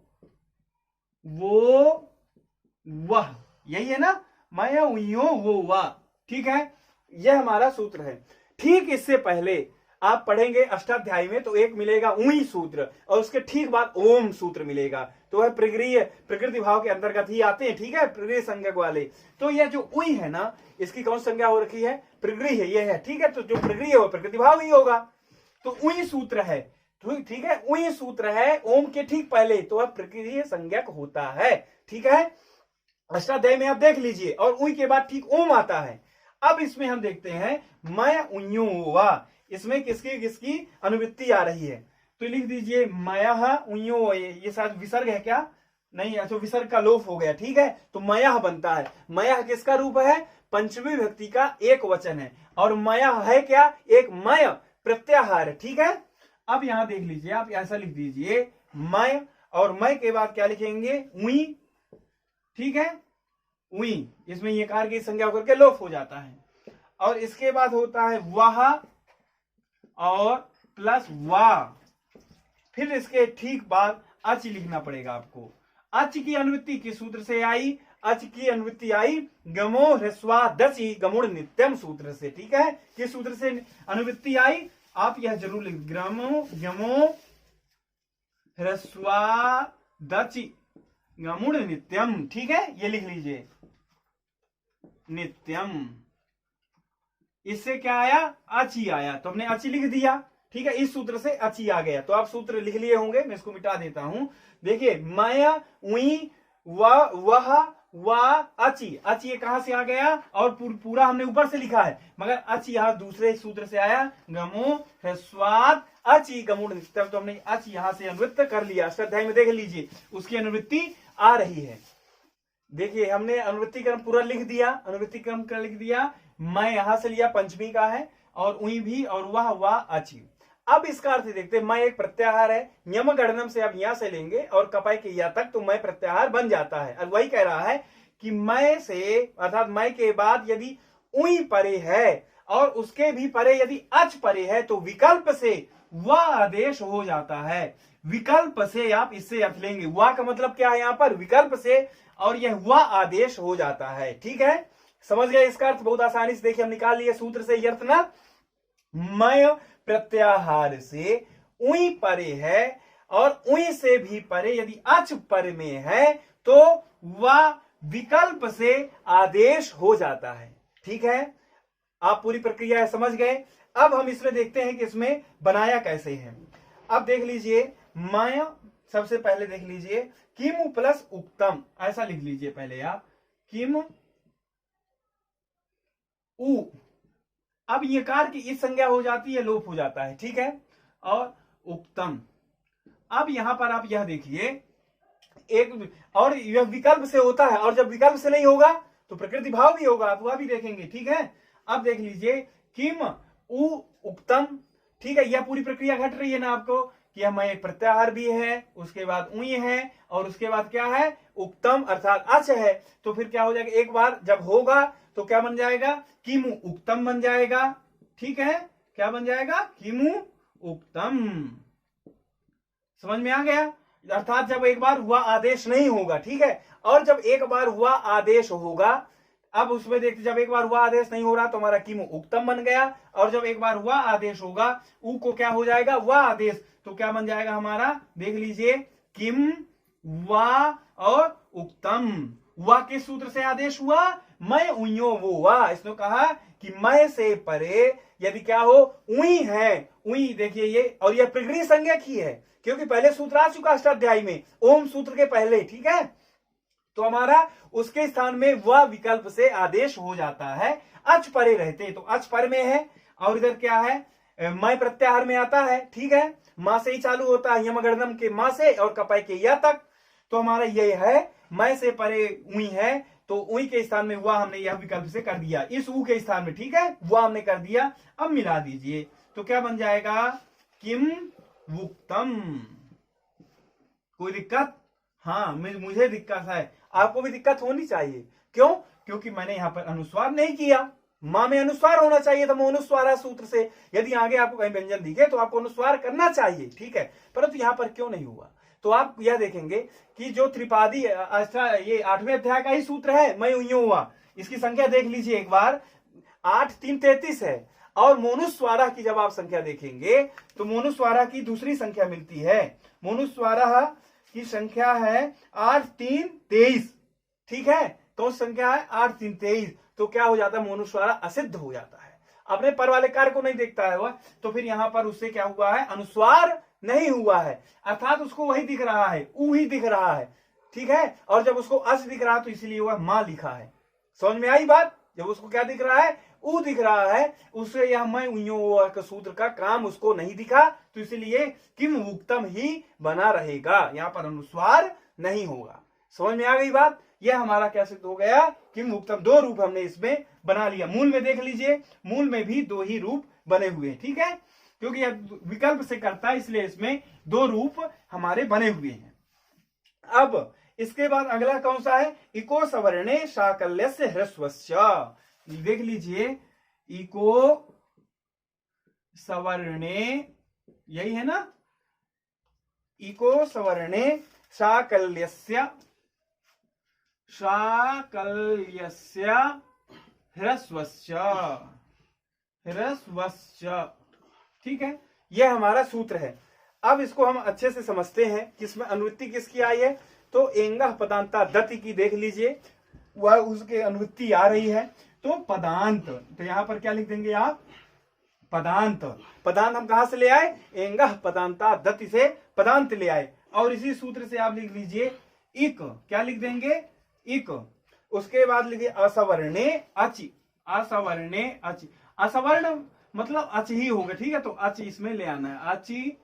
Speaker 1: वो वह, यही है ना, माया उइयो वो वाह, ठीक है, यह हमारा सूत्र है। ठीक इससे पहले आप पढ़ेंगे अष्टाध्यायी में तो एक मिलेगा उई सूत्र और उसके ठीक बाद ओम सूत्र मिलेगा, तो वह प्रकृति भाव के अंतर्गत ही आते हैं, ठीक है, प्रगृह्य संज्ञक वाले। तो यह जो उई है ना, इसकी कौन संज्ञा हो रखी है, प्रगृह्य है, यह है, ठीक है। तो जो प्रगृह्य हो प्रकृति भाव ही होगा, तो उई सूत्र है, ठीक है, उई सूत्र है ओम के ठीक पहले, तो वह प्रकृति संज्ञक होता है, ठीक है। अष्टाध्याय में आप देख लीजिए, और उई के बाद ठीक ओम आता है। अब इसमें हम देखते हैं मैं उइयो वा, इसमें किसकी किसकी अनुवृत्ति आ रही है, तो लिख दीजिए मयः उइयो, ये शायद विसर्ग है क्या, नहीं, अच्छा विसर्ग का लोप हो गया, ठीक है। तो मयः बनता है, मयः किसका रूप है, पंचमी विभक्ति का एक वचन है, और मयः है क्या, एक मय प्रत्याहार, ठीक है। अब यहां देख लीजिए आप, ऐसा लिख दीजिए मय, और मय के बाद क्या लिखेंगे, उई, ठीक है, उई, इसमें ये कार की संज्ञा होकर के लोप हो जाता है। और इसके बाद होता है वाह और प्लस वाह, फिर इसके ठीक बाद अच लिखना पड़ेगा आपको। अच की अनुवृत्ति किस सूत्र से आई, अच की अनुवृत्ति आई गमो ह्रस्वा दचि गमुड़ नित्यम सूत्र से, ठीक है। किस सूत्र से अनुवृत्ति आई, आप यह जरूर लिख, गमो ह्रस्वा दचि गमुड़ नित्यम, ठीक है, ये लिख लीजिए नित्यम। इससे क्या आया, अची आया, तो हमने अची लिख दिया, ठीक है, इस सूत्र से अची आ गया। तो आप सूत्र लिख लिए होंगे, मैं इसको मिटा देता हूं। देखिए माया उई वह वा अची, अची ये कहां से आ गया, और पूरा हमने ऊपर से लिखा है, मगर अच यहां दूसरे सूत्र से आया, गमो ह्रस्वाद अची गमुड़ नित्यम, तो हमने अच यहां से अनुवृत्त कर लिया। अष्टाध्याय में देख लीजिए उसकी अनुवृत्ति आ रही है। देखिए हमने अनुवृत्ति क्रम पूरा लिख दिया, अनुवृत्ति क्रम का लिख दिया, मैं यहां से लिया पंचमी का है, और उई भी, और वह वाह अची। अब इसका अर्थ देखते हैं, मैं एक प्रत्याहार है, नियम गणनम से अब यहां से लेंगे और कपाई के या तक, तो मैं प्रत्याहार बन जाता है। अब वही कह रहा है कि मैं से, अर्थात मैं के बाद यदि उई परे है और उसके भी परे यदि अच परे है, तो विकल्प से वह आदेश हो जाता है। विकल्प से आप इससे अर्थ लेंगे, वह का मतलब क्या है यहाँ पर, विकल्प से, और यह वह आदेश हो जाता है, ठीक है। समझ गए इसका अर्थ, बहुत आसानी से देखिए हम निकाल लिए सूत्र से अर्थ ना। मय प्रत्याहार से उई परे है और उई से भी परे यदि अच पर में है तो वह विकल्प से आदेश हो जाता है। ठीक है, आप पूरी प्रक्रिया समझ गए। अब हम इसमें देखते हैं कि इसमें बनाया कैसे है। अब देख लीजिए, मय सबसे पहले देख लीजिए, किम प्लस उक्तम, ऐसा लिख लीजिए पहले आप, किम उ। अब यकार की इस संज्ञा हो जाती है, लोप हो जाता है। ठीक है, और उक्तम। अब यहां पर आप यह देखिए, एक और यह विकल्प से होता है, और जब विकल्प से नहीं होगा तो प्रकृति भाव भी होगा, आप वह भी देखेंगे। ठीक है, अब देख लीजिए, किम उ उक्तम। ठीक है, यह पूरी प्रक्रिया घट रही है ना आपको, कि हम एक प्रत्याहार भी है, उसके बाद उई है, और उसके बाद क्या है, उक्तम अर्थात अच है। तो फिर क्या हो जाएगा, एक बार जब होगा तो क्या बन जाएगा, किमु उक्तम बन जाएगा। ठीक है, क्या बन जाएगा, किमु उक्तम। समझ में आ गया, अर्थात जब एक बार हुआ आदेश नहीं होगा। ठीक है, और जब एक बार हुआ आदेश होगा, अब उसमें देखते, जब एक बार हुआ आदेश नहीं हो रहा तो हमारा किम उक्तम बन गया, और जब एक बार हुआ आदेश होगा, उ को क्या हो जाएगा, वह आदेश, तो क्या बन जाएगा हमारा, देख लीजिए, किम वा और उक्तम। वा किस सूत्र से आदेश हुआ, मैं उइयो वो वा। इसने कहा कि मैं से परे यदि क्या हो, उई है, उई देखिए ये, और यह प्रकृति संज्ञा की है, क्योंकि पहले सूत्र आ चुका अष्टाध्यायी में, ओम सूत्र के पहले। ठीक है, तो हमारा उसके स्थान में वह विकल्प से आदेश हो जाता है, अच परे रहते, तो अच पर में है, और इधर क्या है, मैं प्रत्याहार में आता है। ठीक है, मां से ही चालू होता है, यमगर्दम के मां से और कपय के या तक, तो हमारा ये है, मैं से परे उई है, तो उई के स्थान में हुआ हमने यह विकल्प से कर दिया, इस ऊ के स्थान में। ठीक है, वह हमने कर दिया। अब मिला दीजिए, तो क्या बन जाएगा, किम वुक्तम। कोई दिक्कत, हाँ मुझे दिक्कत है, आपको भी दिक्कत होनी चाहिए। क्यों, क्योंकि मैंने यहां पर अनुस्वार नहीं किया, मां में अनुस्वार होना चाहिए था, अनुस्वारा सूत्र से। यदि आगे आपको कहीं व्यंजन दिखे तो आपको अनुस्वार करना चाहिए। ठीक है, परंतु यहां पर क्यों नहीं हुआ, तो आप यह देखेंगे कि जो त्रिपादी ये 8वें अध्याय का ही सूत्र है, मैं उइयों हुआ, इसकी संख्या देख लीजिए एक बार, 8 3 33 है, और मोनुस्वारा की जब आप संख्या देखेंगे तो मोनुस्वारा की दूसरी संख्या मिलती है, मोनुस्वारा की संख्या है 8 3 23। ठीक है, कौन संख्या है, 8 3 23, तो क्या हो जाता है, मोनुस्वारा असिद्ध हो जाता है, अपने पर वाले कार्य को नहीं देखता है वह, तो फिर यहां पर उससे क्या हुआ है, अनुस्वार नहीं हुआ है, अर्थात उसको वही दिख रहा है, ऊ ही दिख रहा है। ठीक है, और जब उसको अस दिख रहा है तो इसलिए वह मां लिखा है। समझ में आई बात, जब उसको क्या दिख रहा है, ऊ दिख रहा है, उससे यह मैं उइयों का सूत्र का काम उसको नहीं दिखा, तो इसलिए किम उक्तम ही बना रहेगा, यहां पर अनुस्वार नहीं होगा। समझ में आ गई बात, यह हमारा क्या सिद्ध हो गया, किम उक्तम, 2 रूप हमने इसमें बना लिया। मूल में देख लीजिए, मूल में भी 2 ही रूप बने हुए हैं। ठीक है, क्योंकि यह विकल्प से करता है, इसलिए इसमें 2 रूप हमारे बने हुए हैं। अब इसके बाद अगला कौन सा है, इको सवर्णे शाकल्यस्य ह्रस्वस्य। देख लीजिए, इको सवर्णे, यही है ना, इको सवर्णे शाकल्यस्य, शाकल्यस्य ह्रस्वस्य, ह्रस्वस्य। ठीक है, यह हमारा सूत्र है। अब इसको हम अच्छे से समझते हैं कि इसमें अनुवृत्ति किसकी आई है, तो एंगह पदांता दति की देख लीजिए, वह उसके अनुवृत्ति आ रही है, तो पदांत, तो यहां पर क्या लिख देंगे आप, पदांत। पदांत हम कहां से ले आए, एंगह पदांता दति से पदांत ले आए, और इसी सूत्र से आप लिख लीजिए इक, क्या लिख देंगे, इक। उसके बाद लिखिए असवर्णे अचि, असवर्णे अचि, असवर्ण मतलब अच ही होगा। ठीक है, तो अच इसमें ले आना है, अचि।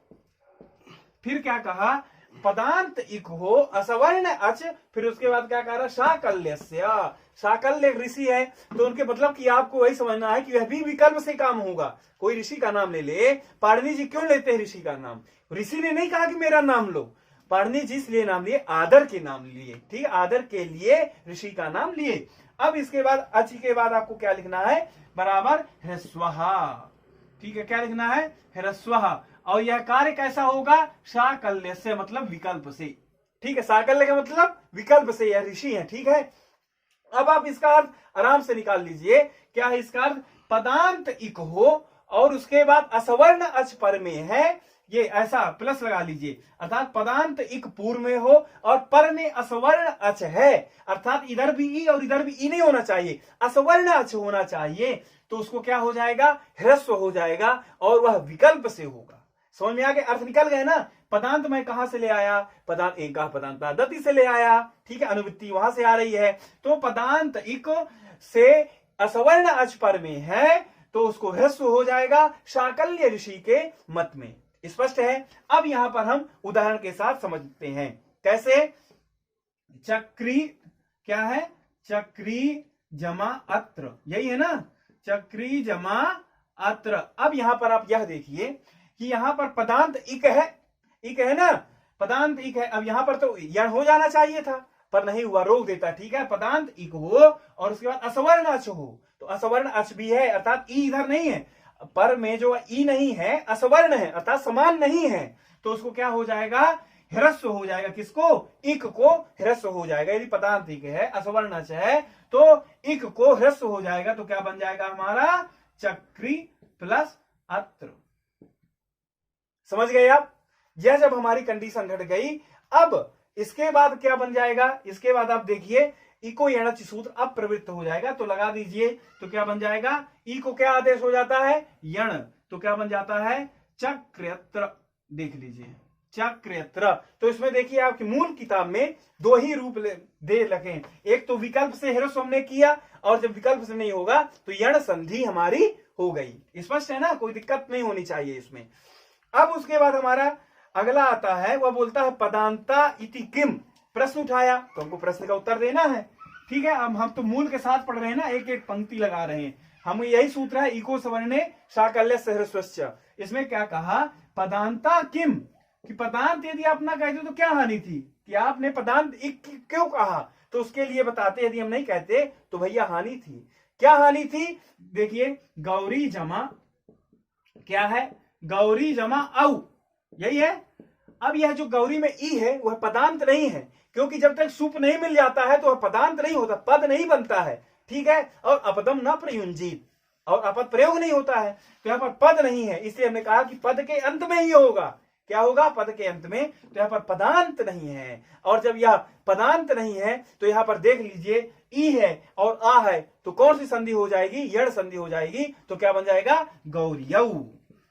Speaker 1: फिर क्या कहा, पदांत इक हो, असवर्ण अच, फिर उसके बाद क्या कह रहा, शाकल्यस्य, शाकल्य ऋषि है, तो उनके मतलब कि आपको वही समझना है कि वह भी विकल्प से काम होगा। कोई ऋषि का नाम ले ले, पाणिनि जी क्यों लेते हैं ऋषि का नाम, ऋषि ने नहीं कहा कि मेरा नाम लो, पाणिनि जी इसलिए नाम लिए, आदर के नाम लिए। ठीक, आदर के लिए ऋषि का नाम लिए। अब इसके बाद अच के बाद आपको क्या लिखना है, बराबर ह्रस्वहा। ठीक है, क्या लिखना है, ह्रस्वहा, और यह कार्य कैसा होगा, शाकल्य से, मतलब विकल्प से। ठीक है, शाकल्य का मतलब विकल्प से, यह ऋषि है। ठीक है, अब आप इसका अर्थ आराम से निकाल लीजिए, क्या है इसका अर्थ, पदांत इक हो और उसके बाद असवर्ण अच पर में है, ये ऐसा प्लस लगा लीजिए, अर्थात पदांत इक पूर्व में हो और पर में असवर्ण अच है, अर्थात इधर भी ई और इधर भी ई नहीं होना चाहिए, असवर्ण अच होना चाहिए, तो उसको क्या हो जाएगा, ह्रस्व हो जाएगा और वह विकल्प से होगा। समझ में आ गया, अर्थ निकल गए ना। पदांत मैं कहां से ले आया, पदांत एक पदांत पद्धति से ले आया, ठीक है, अनुवृत्ति वहां से आ रही है, तो पदांत इक से असवर्ण अच पर में है तो उसको ह्रस्व हो जाएगा शाकल्य ऋषि के मत में। स्पष्ट है। अब यहां पर हम उदाहरण के साथ समझते हैं कैसे। चक्री क्या है, चक्री जमा अत्र, यही है ना, चक्री जमा अत्र। अब यहां पर आप यह देखिए कि यहां पर पदांत इक है ना, पदांत इक है। अब यहां पर तो यण हो जाना चाहिए था पर नहीं हुआ, रोक देता, ठीक है, पदांत इक हो और उसके बाद असवर्ण अच हो, तो असवर्ण अच भी है, अर्थात ई इधर नहीं है, पर में जो ई नहीं है असवर्ण है, अर्थात समान नहीं है, तो उसको क्या हो जाएगा, ह्रस्व हो जाएगा, किसको, इक को ह्रस्व हो जाएगा। यदि पदांत इक है असवर्ण अच है तो इक को ह्रस्व हो जाएगा, तो क्या बन जाएगा हमारा, चक्री प्लस अत्र। समझ गए आप। यह जब हमारी कंडीशन घट गई, अब इसके बाद क्या बन जाएगा, इसके बाद आप देखिए इको यणच सूत्र अब प्रवृत्त हो जाएगा, तो लगा दीजिए, तो क्या बन जाएगा, ई को क्या आदेश हो जाता है, यण, तो क्या बन जाता है, चक्रयत्र। देख लीजिए चक्रयत्र। तो इसमें देखिए आपकी मूल किताब में दो ही रूप दे रखे, एक तो विकल्प से ह्रस्व हमने किया, और जब विकल्प से नहीं होगा तो यण संधि हमारी हो गई। स्पष्ट है ना, कोई दिक्कत नहीं होनी चाहिए इसमें। अब उसके बाद हमारा अगला आता है, वह बोलता है पदांता इति किम। प्रश्न उठाया तो हमको प्रश्न का उत्तर देना है, ठीक है। अब हम तो मूल के साथ पढ़ रहे हैं ना, एक एक पंक्ति लगा रहे हैं हम, यही सूत्र है, इको सवर्णे शाकल्य ह्रस्वस्य। इसमें क्या कहा, पदांता किम, कि पदांत यदि आप ना कहते तो क्या हानि थी, कि आपने पदांत इक क्यों कहा, तो उसके लिए बताते, यदि हम नहीं कहते तो भैया हानि थी। क्या हानि थी, देखिए गौरी जमा क्या है, गौरी जमा औ, यही है। अब यह जो गौरी में ई है वह पदांत नहीं है, क्योंकि जब तक सुप नहीं मिल जाता है तो वह पदांत नहीं होता, पद नहीं बनता है, ठीक है। और अपदम न प्रयुंजित, और अपद प्रयोग नहीं होता है, तो यहाँ पर पद नहीं है, इसलिए हमने कहा कि पद के अंत में ही होगा। क्या होगा, पद के अंत में, तो यहाँ पर पदांत नहीं है। और जब यह पदांत नहीं है तो यहाँ पर देख लीजिए ई है और आ है, तो कौन सी संधि हो जाएगी, यण संधि हो जाएगी, तो क्या बन जाएगा, गौर्यौ।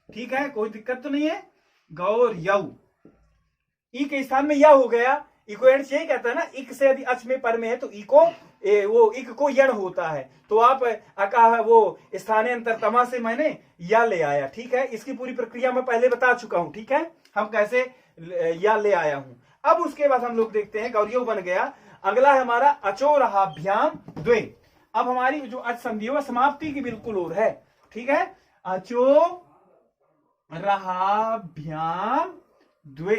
Speaker 1: ठीक है, कोई दिक्कत तो नहीं है, गौर्यौ। ई के स्थान में यह हो गया, इको यण यही कहता है ना, इक से यदि अच में पर में है तो इको वो इक को यण होता है, तो आप अका वो स्थानांतर तमा से मैंने या ले आया, ठीक है। इसकी पूरी प्रक्रिया मैं पहले बता चुका हूं, ठीक है, हम कैसे या ले आया हूं। अब उसके बाद हम लोग देखते हैं, गौर्यौ बन गया। अगला है हमारा अचोरहाभ्याम द्वे। अब हमारी जो अच संधि है समाप्ति की बिल्कुल ओर है, ठीक है। अचोरहाभ्याम द्वे।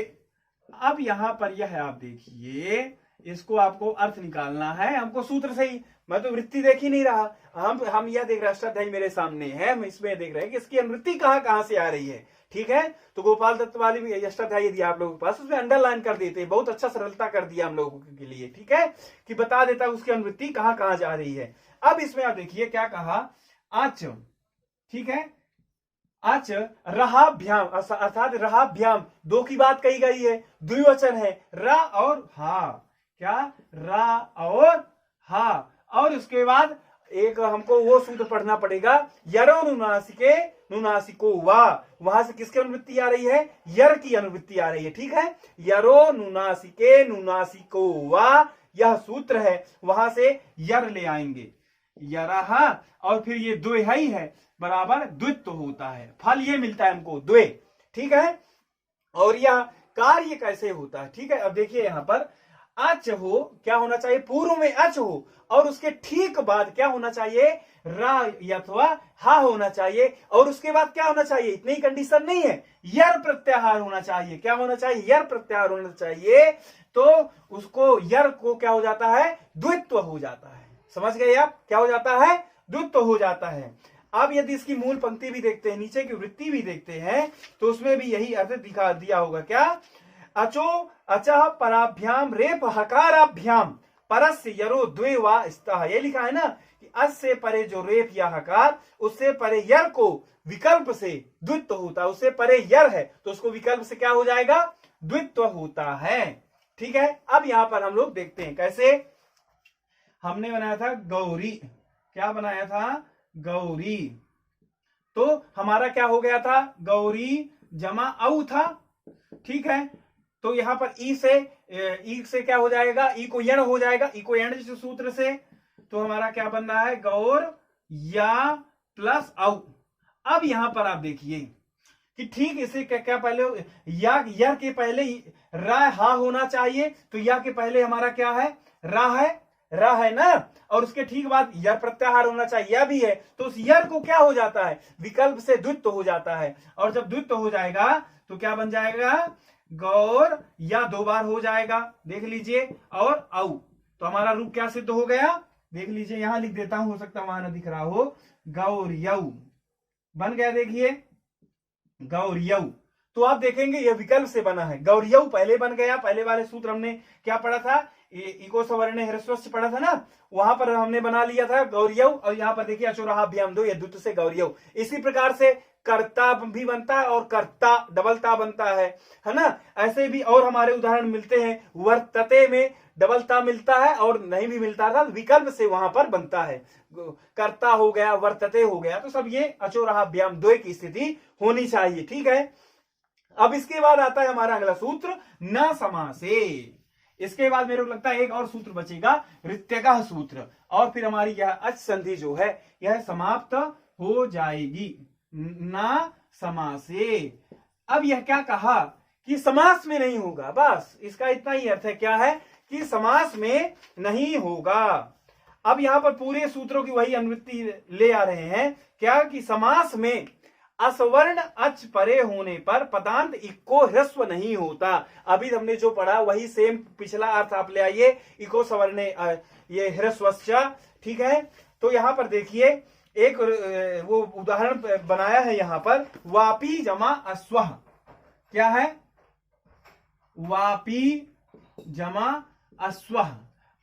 Speaker 1: अब यहां पर यह है, आप देखिए, इसको आपको अर्थ निकालना है हमको सूत्र से ही, मैं तो वृत्ति देख ही नहीं रहा, हम यह देख रहे हैं, अष्टाध्यायी मेरे सामने है, हम इसमें देख रहे हैं कि इसकी अनुवृत्ति कहां से आ रही है, ठीक है। तो गोपाल दत्त वाली भी अष्टाध्यायी दिया आप लोगों के पास, उसमें अंडरलाइन कर देते, बहुत अच्छा सरलता कर दिया हम लोगों के लिए, ठीक है, कि बता देता उसकी अनुवृत्ति कहां जा रही है। अब इसमें आप देखिए क्या कहा, आच, ठीक है, अच रहाभ्याम, अर्थात रहाभ्याम, दो की बात कही गई है, द्विवचन है, रा और हा, क्या, रा और हा। और उसके बाद एक हमको वो सूत्र पढ़ना पड़ेगा, यरो नुनासिके नुनासिको वा, वहां से किसकी अनुवृत्ति आ रही है, यर की अनुवृत्ति आ रही है, ठीक है। यरो नुनासिके नुनासिको वा, यह सूत्र है, वहां से यर ले आएंगे, यरहा, और फिर ये द्वे ही है बराबर द्वित्व होता है, फल ये मिलता है हमको द्वे, ठीक है। और यह कार्य कैसे होता है, ठीक है। अब देखिए यहां पर अच हो, क्या होना चाहिए, पूर्व में अच हो और उसके ठीक बाद क्या होना चाहिए, रा अथवा हा होना चाहिए, और उसके बाद क्या होना चाहिए, इतनी कंडीशन नहीं है, यर प्रत्याहार होना चाहिए। क्या होना चाहिए, यर प्रत्याहार होना चाहिए, तो उसको यर को क्या हो जाता है, द्वित्व हो जाता है। समझ गए आप, क्या हो जाता है, द्वित्व हो जाता है। अब यदि इसकी मूल पंक्ति भी देखते हैं, नीचे की वृत्ति भी देखते हैं, तो उसमें भी यही अर्थ दिया होगा, क्या, अचो अचह पराभ्याम रेप हकाराभ्याम परस्य यरो द्वे वा स्तः, ये लिखा है ना कि अस से परे जो रेफ या हकार, उससे परे यर को विकल्प से द्वित्व होता है, उससे परे यर है तो उसको विकल्प से क्या हो जाएगा, द्वित्व होता है। ठीक है, अब यहां पर हम लोग देखते हैं कैसे। हमने बनाया था गौरी, क्या बनाया था, गौरी, तो हमारा क्या हो गया था, गौरी जमा औ था। ठीक है, तो यहां पर ई से क्या हो जाएगा, ई को यण हो जाएगा, ई को यण सूत्र से, तो हमारा क्या बन रहा है, गौर या प्लस औ। अब यहां पर आप देखिए कि ठीक इसे क्या पहले या के पहले रा हा होना चाहिए, तो या के पहले हमारा क्या है, रा है ना, और उसके ठीक बाद यर प्रत्याहार होना चाहिए, यह भी है, तो उस यर को क्या हो जाता है, विकल्प से द्वित्व हो जाता है, और जब द्वित्व हो जाएगा तो क्या बन जाएगा, गौर या दो बार हो जाएगा, देख लीजिए, और औ, तो हमारा रूप क्या सिद्ध हो गया, देख लीजिए, यहां लिख देता हूं, हो सकता वहां न दिख रहा हो, गौर्यौ बन गया, देखिए गौर्यौ। तो आप देखेंगे यह विकल्प से बना है, गौर्यौ पहले बन गया, पहले वाले सूत्र हमने क्या पढ़ा था, इको सवर्ण ह्रस्व पढ़ा था ना, वहां पर हमने बना लिया था गौर्यौ, और यहाँ पर देखिए अचोरहाभ्याम दो, ये द्वित्व से गौर्यौ। इसी प्रकार से कर्ता भी बनता है और कर्ता डबलता बनता है ना, ऐसे भी और हमारे उदाहरण मिलते हैं, वर्तते में डबलता मिलता है और नहीं भी मिलता था, विकल्प से वहां पर बनता है, कर्ता हो गया, वर्तते हो गया, तो सब ये अचोरहाभ्याम द्वय की स्थिति होनी चाहिए। ठीक है, अब इसके बाद आता है हमारा अगला सूत्र, न समासे। इसके बाद मेरे को लगता है एक और सूत्र बचेगा, ऋत्यगः सूत्र, और फिर हमारी यह अच संधि जो है यह समाप्त हो जाएगी, न समासे। अब यह क्या कहा कि समास में नहीं होगा, बस इसका इतना ही अर्थ है, क्या है कि समास में नहीं होगा। अब यहां पर पूरे सूत्रों की वही अनुवृत्ति ले आ रहे हैं, क्या कि समास में असवर्ण अच परे होने पर पदांत इको ह्रस्व नहीं होता। अभी हमने जो पढ़ा वही सेम पिछला अर्थ आप ले आइए, इको सवर्ण ये ह्रस्वश्च। ठीक है, तो यहां पर देखिए एक वो उदाहरण बनाया है यहां पर, वापी जमा अस्वह, क्या है, वापी जमा अस्वह।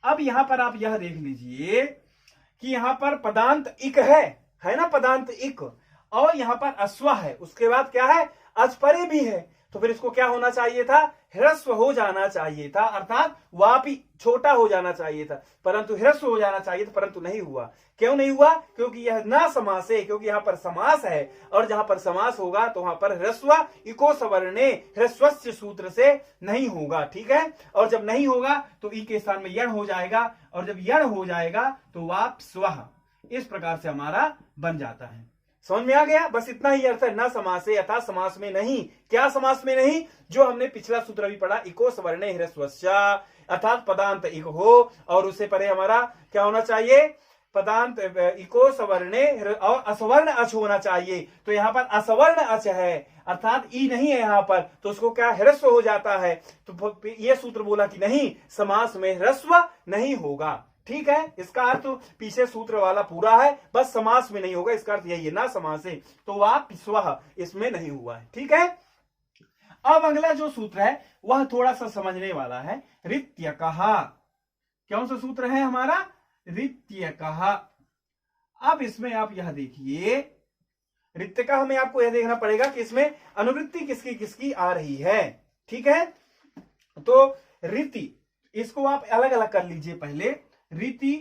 Speaker 1: अब यहां पर आप यह देख लीजिए कि यहां पर पदांत इक है ना, पदांत इक, और यहां पर अस्व है, उसके बाद क्या है, अचपरे भी है, तो फिर इसको क्या होना चाहिए था, ह्रस्व हो जाना चाहिए था, अर्थात वापी छोटा हो जाना चाहिए था, परंतु ह्रस्व हो जाना चाहिए था, परंतु नहीं हुआ। क्यों नहीं हुआ, क्योंकि यह न समास है, क्योंकि यहां पर समास है, और जहां पर समास होगा तो वहां पर ह्रस्व इको सवर्णे ह्रस्वस्य सूत्र से नहीं होगा। ठीक है, और जब नहीं होगा तो ई के स्थान में यण हो जाएगा, और जब यण हो जाएगा तो वाप स्वः, इस प्रकार से हमारा बन जाता है। समझ में आ गया, बस इतना ही अर्थ है, न समासे अर्थात समास में नहीं। क्या समास में नहीं, जो हमने पिछला सूत्र भी पढ़ा, इको सवर्णे ह्रस्वस्य, अर्थात पदांत इक हो और उससे परे हमारा क्या होना चाहिए, पदांत इको सवर्णे और असवर्ण अच होना चाहिए। तो यहाँ पर असवर्ण अच है, अर्थात ई नहीं है यहाँ पर, तो उसको क्या ह्रस्व हो जाता है। तो ये सूत्र बोला कि नहीं, समास में ह्रस्व नहीं होगा। ठीक है, इसका अर्थ पीछे सूत्र वाला पूरा है, बस समास में नहीं होगा, इसका अर्थ यही है, ना समास है, तो आप स्वः इसमें नहीं हुआ है। ठीक है, अब अगला जो सूत्र है वह थोड़ा सा समझने वाला है, ऋत्यकः। कौन सा सूत्र है हमारा, ऋत्यकः। अब इसमें आप यह देखिए, ऋत्यकः में आपको यह देखना पड़ेगा कि इसमें अनुवृत्ति किसकी किसकी आ रही है। ठीक है, तो ऋति, इसको आप अलग अलग कर लीजिए पहले, रीति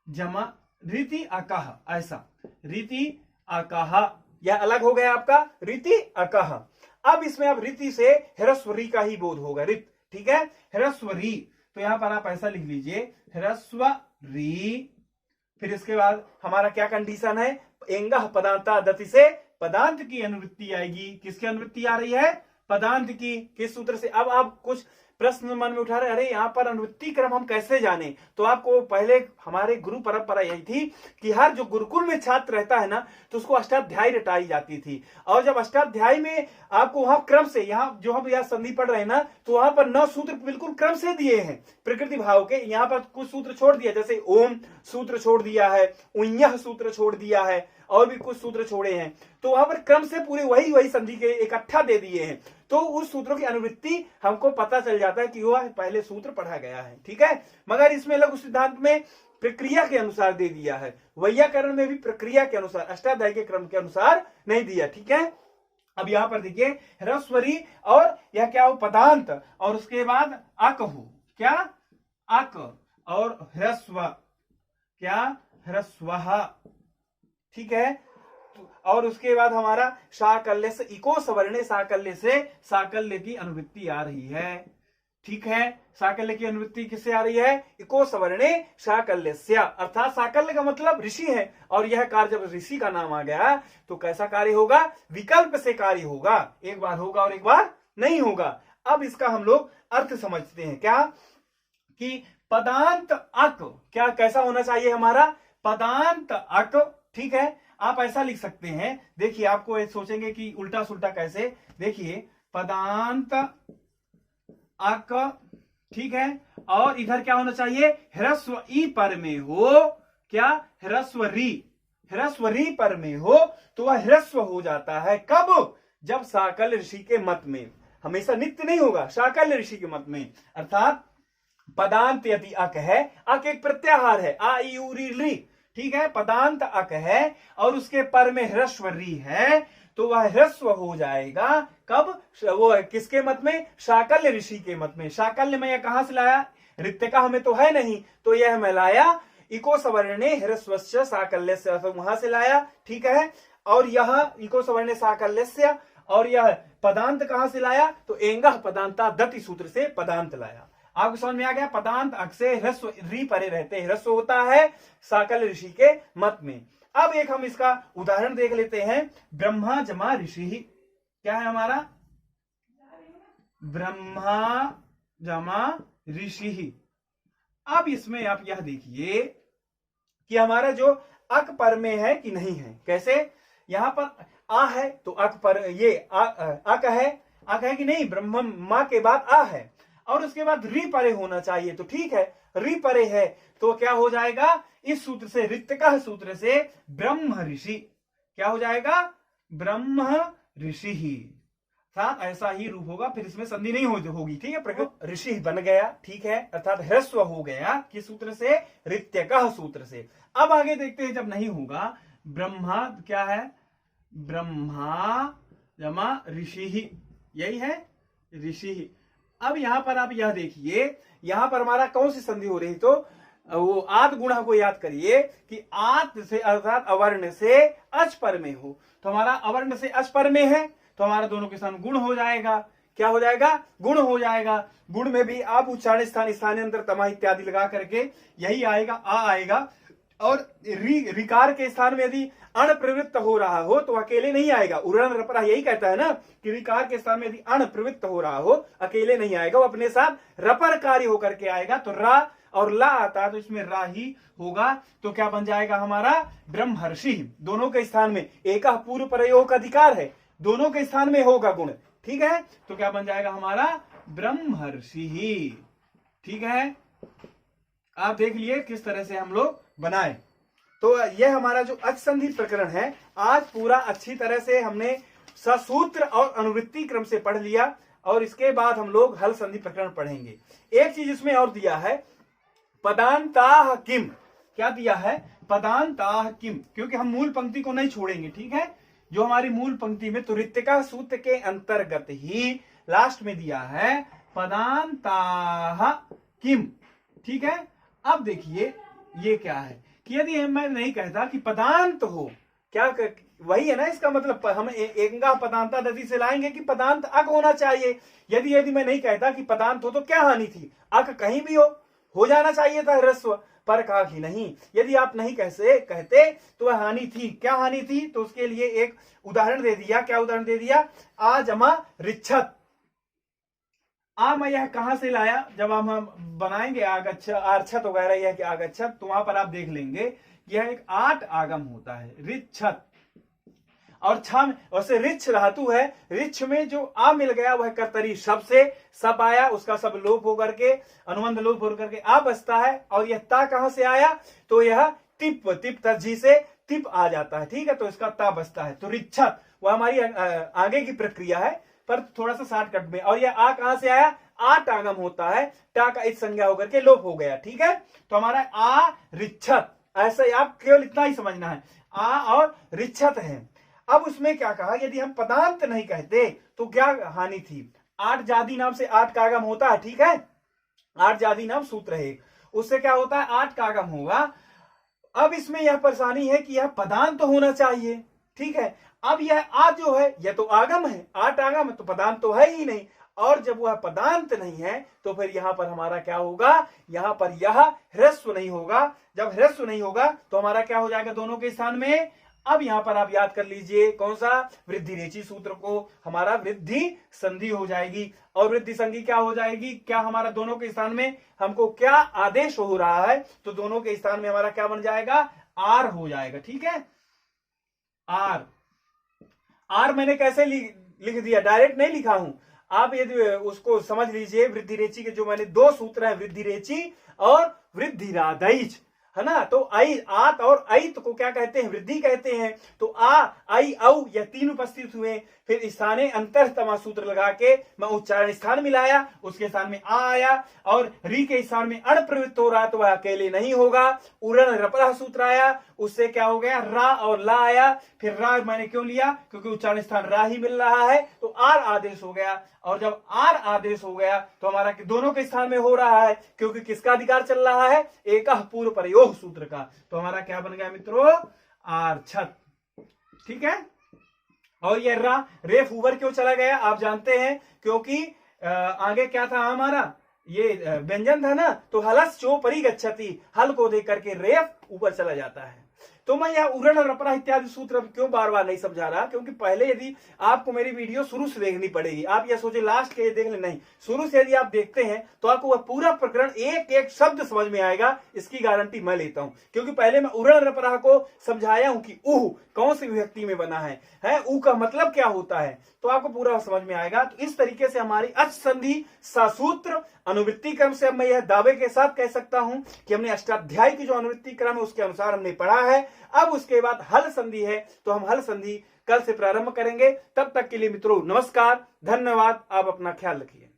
Speaker 1: जमा रीति अकह, ऐसा रीति अकह, यह अलग हो गया आपका रीति अकह। अब इसमें आप रीति से ह्रस्व री का ही बोध होगा, रित। ठीक है, ह्रस्व री, तो यहां पर आप ऐसा लिख लीजिए, ह्रस्व री। फिर इसके बाद हमारा क्या कंडीशन है, एंगह पदांता दति से पदांत की अनुवृत्ति आएगी। किसकी अनुवृत्ति आ रही है, पदांत की। किस सूत्र से, अब आप कुछ प्रश्न मन में उठा रहे, अरे यहाँ पर अनुवृत्ति क्रम हम कैसे जाने, तो आपको पहले हमारे गुरु परंपरा यही थी कि हर जो गुरुकुल में छात्र रहता है ना, तो उसको अष्टाध्यायी रटाई जाती थी, और जब अष्टाध्यायी में आपको वहां क्रम से, यहाँ जो हम यहाँ संधि पढ़ रहे हैं ना, तो वहां पर 9 सूत्र बिल्कुल क्रम से दिए हैं प्रकृति भाव के। यहाँ पर कुछ सूत्र छोड़ दिया, जैसे ओम सूत्र छोड़ दिया है, उय्यः सूत्र छोड़ दिया है, और भी कुछ सूत्र छोड़े हैं, तो वहां पर क्रम से पूरे वही संधि के इकट्ठा दे दिए हैं। तो उस सूत्रों की अनुवृत्ति हमको पता चल जाता है कि वह पहले सूत्र पढ़ा गया है, ठीक है। मगर इसमें लघु सिद्धांत में प्रक्रिया के अनुसार दे दिया है, वैयाकरण में भी प्रक्रिया के अनुसार, अष्टाध्यायी के क्रम के अनुसार नहीं दिया, ठीक है। अब यहां पर देखिए ह्रस्वरी और यह क्या हो, पदांत, और उसके बाद अक हो, क्या अक, और ह्रस्व, क्या ह्रस्वः, ठीक है। और उसके बाद हमारा साकल्य से इको सवर्णे साकल्य से साकल्य की अनुवृत्ति आ रही है, ठीक है। साकल्य की अनुवृत्ति किससे आ रही है, इको सवर्णे साकल्यस्य, अर्थात साकल्य का मतलब ऋषि है, और यह कार्य जब ऋषि का नाम आ गया तो कैसा कार्य होगा, विकल्प से कार्य होगा, एक बार होगा और एक बार नहीं होगा। अब इसका हम लोग अर्थ समझते हैं, क्या कि पदांत अक, क्या कैसा होना चाहिए हमारा, पदांत अक, ठीक है। आप ऐसा लिख सकते हैं, देखिए आपको सोचेंगे कि उल्टा सुल्टा कैसे, देखिए पदांत अक, ठीक है, और इधर क्या होना चाहिए, ह्रस्व ई पर में हो, क्या ह्रस्व री पर में हो तो वह ह्रस्व हो जाता है, कब, जब साकल्य ऋषि के मत में, हमेशा नित्य नहीं होगा, साकल्य ऋषि के मत में, अर्थात पदांत यदि अक है, अक एक प्रत्याहार है, आ ई उ री, ठीक है, पदांत अक है और उसके पर में ह्रस्व री है तो वह ह्रस्व हो जाएगा, कब, वो किसके मत में, साकल्य ऋषि के मत में। साकल्य में यह कहां से लाया, ऋत्यका हमें तो है नहीं, तो यह मैं लाया इको सवर्णे ह्रस्वस्य साकल्यस्य, वहां से लाया, ठीक है। और यह इको सवर्णे साकल्यस्य, और यह पदांत कहां से लाया, तो एंगह पदांता दति सूत्र से पदांत लाया। आपको समझ में आ गया, पदांत अक से ह्रस्व री परे रहते, ह्रस्व होता है साकल्य ऋषि के मत में। अब एक हम इसका उदाहरण देख लेते हैं, ब्रह्मा जमा ऋषि, क्या है हमारा, ब्रह्मा जमा ऋषि। अब इसमें आप यह देखिए कि हमारा जो अक पर में है कि नहीं है, कैसे, यहां पर आ है तो अक पर ये अक है कि नहीं, ब्रह्मा के बाद आ है और उसके बाद री परे होना चाहिए, तो ठीक है, री परे है तो क्या हो जाएगा, इस सूत्र से, ऋत्यकः सूत्र से ब्रह्म ऋषि, क्या हो जाएगा, ब्रह्म ऋषि ही, साथ ऐसा ही रूप होगा, फिर इसमें संधि नहीं होगी, ठीक है, प्रकृत ऋषि बन गया, ठीक है, अर्थात ह्रस्व हो गया, किस सूत्र से, ऋत्यकः सूत्र से। अब आगे देखते हैं, जब नहीं होगा, ब्रह्मा क्या है, ब्रह्मा जमा ऋषि ही, यही है ऋषि ही। अब यहां पर आप यह देखिए, यहां पर हमारा कौन सी संधि हो रही, तो वो आद गुणा को याद करिए कि आद से अर्थात अवर्ण से अच पर में हो, तो हमारा अवर्ण से अच पर में है तो हमारा दोनों के साथ गुण हो जाएगा, क्या हो जाएगा, गुण हो जाएगा। गुण में भी आप उच्चारण स्थान स्थानांतर तमा इत्यादि लगा करके यही आएगा, आ आएगा, और रिकार के स्थान में यदि अण प्रवृत्त हो रहा हो तो अकेले नहीं आएगा, उरण रपरा यही कहता है ना कि रिकार के स्थान में यदि अण प्रवृत्त हो रहा हो अकेले नहीं आएगा, वो अपने साथ रपर कार्य होकर के आएगा, तो रा और ला आता है तो इसमें रा ही होगा, तो क्या बन जाएगा हमारा, ब्रह्मर्षि। दोनों के स्थान में एक पूर्व प्रयोग का अधिकार है, दोनों के स्थान में होगा गुण, ठीक है, तो क्या बन जाएगा हमारा, ब्रह्मर्षि ही, ठीक है। आप देख लिए किस तरह से हम लोग बनाए। तो यह हमारा जो अच संधि प्रकरण है, आज पूरा अच्छी तरह से हमने ससूत्र और अनुवृत्ति क्रम से पढ़ लिया, और इसके बाद हम लोग हल संधि प्रकरण पढ़ेंगे। एक चीज इसमें और दिया है, पदांताह किम, क्या दिया है, पदांताह किम, क्योंकि हम मूल पंक्ति को नहीं छोड़ेंगे, ठीक है, जो हमारी मूल पंक्ति में, तो ऋत्यका सूत्र के अंतर्गत ही लास्ट में दिया है पदांताह किम, ठीक है। अब देखिए ये क्या है कि यदि मैं नहीं कहता कि पदांत हो, क्या वही है ना इसका मतलब, हम एंगा पदांता दति से लाएंगे कि पदांत अक होना चाहिए। यदि मैं नहीं कहता कि पदांत हो तो क्या हानि थी, अक कहीं भी हो जाना चाहिए था ह्रस्व, पर कहा कि नहीं, यदि आप नहीं कहते तो वह हानि थी, क्या हानि थी, तो उसके लिए एक उदाहरण दे दिया, क्या उदाहरण दे दिया, आ जमा ऋच्छत। आ मैं यह कहां से लाया, जब हम बनाएंगे आगच्छ आर्छत वगैरह यह कि आगच्छत, तो वहां पर आप देख लेंगे यह एक 8 आगम होता है, ऋच्छत, और छम वैसे रिच्छ धातु है, रिच्छ में जो आ मिल गया वह कर्तरी शब्द से सब आया, उसका सब लोप होकर के अनुबंध लोप होकर के आ बचता है, और यह ता कहां से आया, तो यह तिप तरजी से तिप आ जाता है, ठीक है, तो इसका ता बचता है, तो रिच्छत वह हमारी आगे की प्रक्रिया है, पर थोड़ा सा शॉर्टकट में। और ये आ कहां से आया, आट आगम होता है, टा का इस संज्ञा होकर के लोप हो गया। ठीक है, तो हमारा आ रिच्छत, ऐसे आप केवल इतना ही समझना है, आ और रिच्छत है। अब उसमें क्या कहा, यदि हम पदांत नहीं कहते तो क्या हानि थी। आठ जाति नाम से आठ का आगम होता है, ठीक है, आठ जाति नाम सूत्र है, उससे क्या होता है, आठ का आगम होगा। अब इसमें यह परेशानी है कि यह पदांत तो होना चाहिए, ठीक है। अब यह आ जो है यह तो आगम है, आठ आगम है, तो पदांत तो है ही नहीं। और जब वह पदांत नहीं है तो फिर यहां पर हमारा क्या होगा, यहां पर यह ह्रस्व नहीं होगा। जब ह्रस्व नहीं होगा तो हमारा क्या हो जाएगा दोनों के स्थान में। अब यहां पर आप याद कर लीजिए कौन सा, वृद्धि रेची सूत्र को, हमारा वृद्धि संधि हो जाएगी। और वृद्धि संधि क्या हो जाएगी, क्या हमारा दोनों के स्थान में हमको क्या आदेश हो रहा है, तो दोनों के स्थान में हमारा क्या बन जाएगा, आर हो जाएगा। ठीक है, आर, आर मैंने कैसे लिख दिया, डायरेक्ट नहीं लिखा हूं, आप यदि उसको समझ लीजिए। वृद्धि रेची के जो मैंने दो सूत्र हैं, वृद्धि रेची और वृद्धि रादैच, है ना। तो आई, आत और ऐत को क्या कहते हैं, वृद्धि कहते हैं। तो आ, आई, औ यह तीन उपस्थित हुए, फिर स्थाने अंतरतमा सूत्र लगा के मैं उच्चारण स्थान मिलाया, उसके स्थान में आ आया। और री के स्थान में अण प्रवृत्त हो रहा तो वह अकेले नहीं होगा, उरण रपरा सूत्र आया, उससे क्या हो गया, रा और ला आया। फिर रा मैंने क्यों लिया, क्योंकि उच्चारण स्थान रा ही मिल रहा है, तो आर आदेश हो गया। और जब आर आदेश हो गया तो हमारा दोनों के स्थान में हो रहा है, क्योंकि किसका अधिकार चल रहा है, एक पूर्व प्रयोग सूत्र का। तो हमारा क्या बन गया मित्रों, आर छत। ठीक है, और ये रा, रेफ ऊपर क्यों चला गया आप जानते हैं, क्योंकि आगे क्या था हमारा, ये व्यंजन था ना, तो हलस चो परी गच्छति, हल को देख करके रेफ ऊपर चला जाता है। तो मैं यह उरण और रपरा इत्यादि सूत्र क्यों बार बार नहीं समझा रहा, क्योंकि पहले यदि आपको मेरी वीडियो शुरू से देखनी पड़ेगी, आप यह सोचे लास्ट के देख ले, नहीं, शुरू से यदि आप देखते हैं तो आपको वह पूरा प्रकरण एक एक शब्द समझ में आएगा, इसकी गारंटी मैं लेता हूं। क्योंकि पहले मैं उरण रपरा को समझाया हूं कि उह कौन सी विभक्ति में बना है ऊ का मतलब क्या होता है, तो आपको पूरा समझ में आएगा। तो इस तरीके से हमारी अच संधि ससूत्र अनुवृत्ति क्रम से अब मैं यह दावे के साथ कह सकता हूं कि हमने अष्टाध्याय की जो अनुवृत्ति क्रम है उसके अनुसार हमने पढ़ा है। अब उसके बाद हल संधि है, तो हम हल संधि कल से प्रारंभ करेंगे। तब तक के लिए मित्रों नमस्कार, धन्यवाद, आप अपना ख्याल रखिए।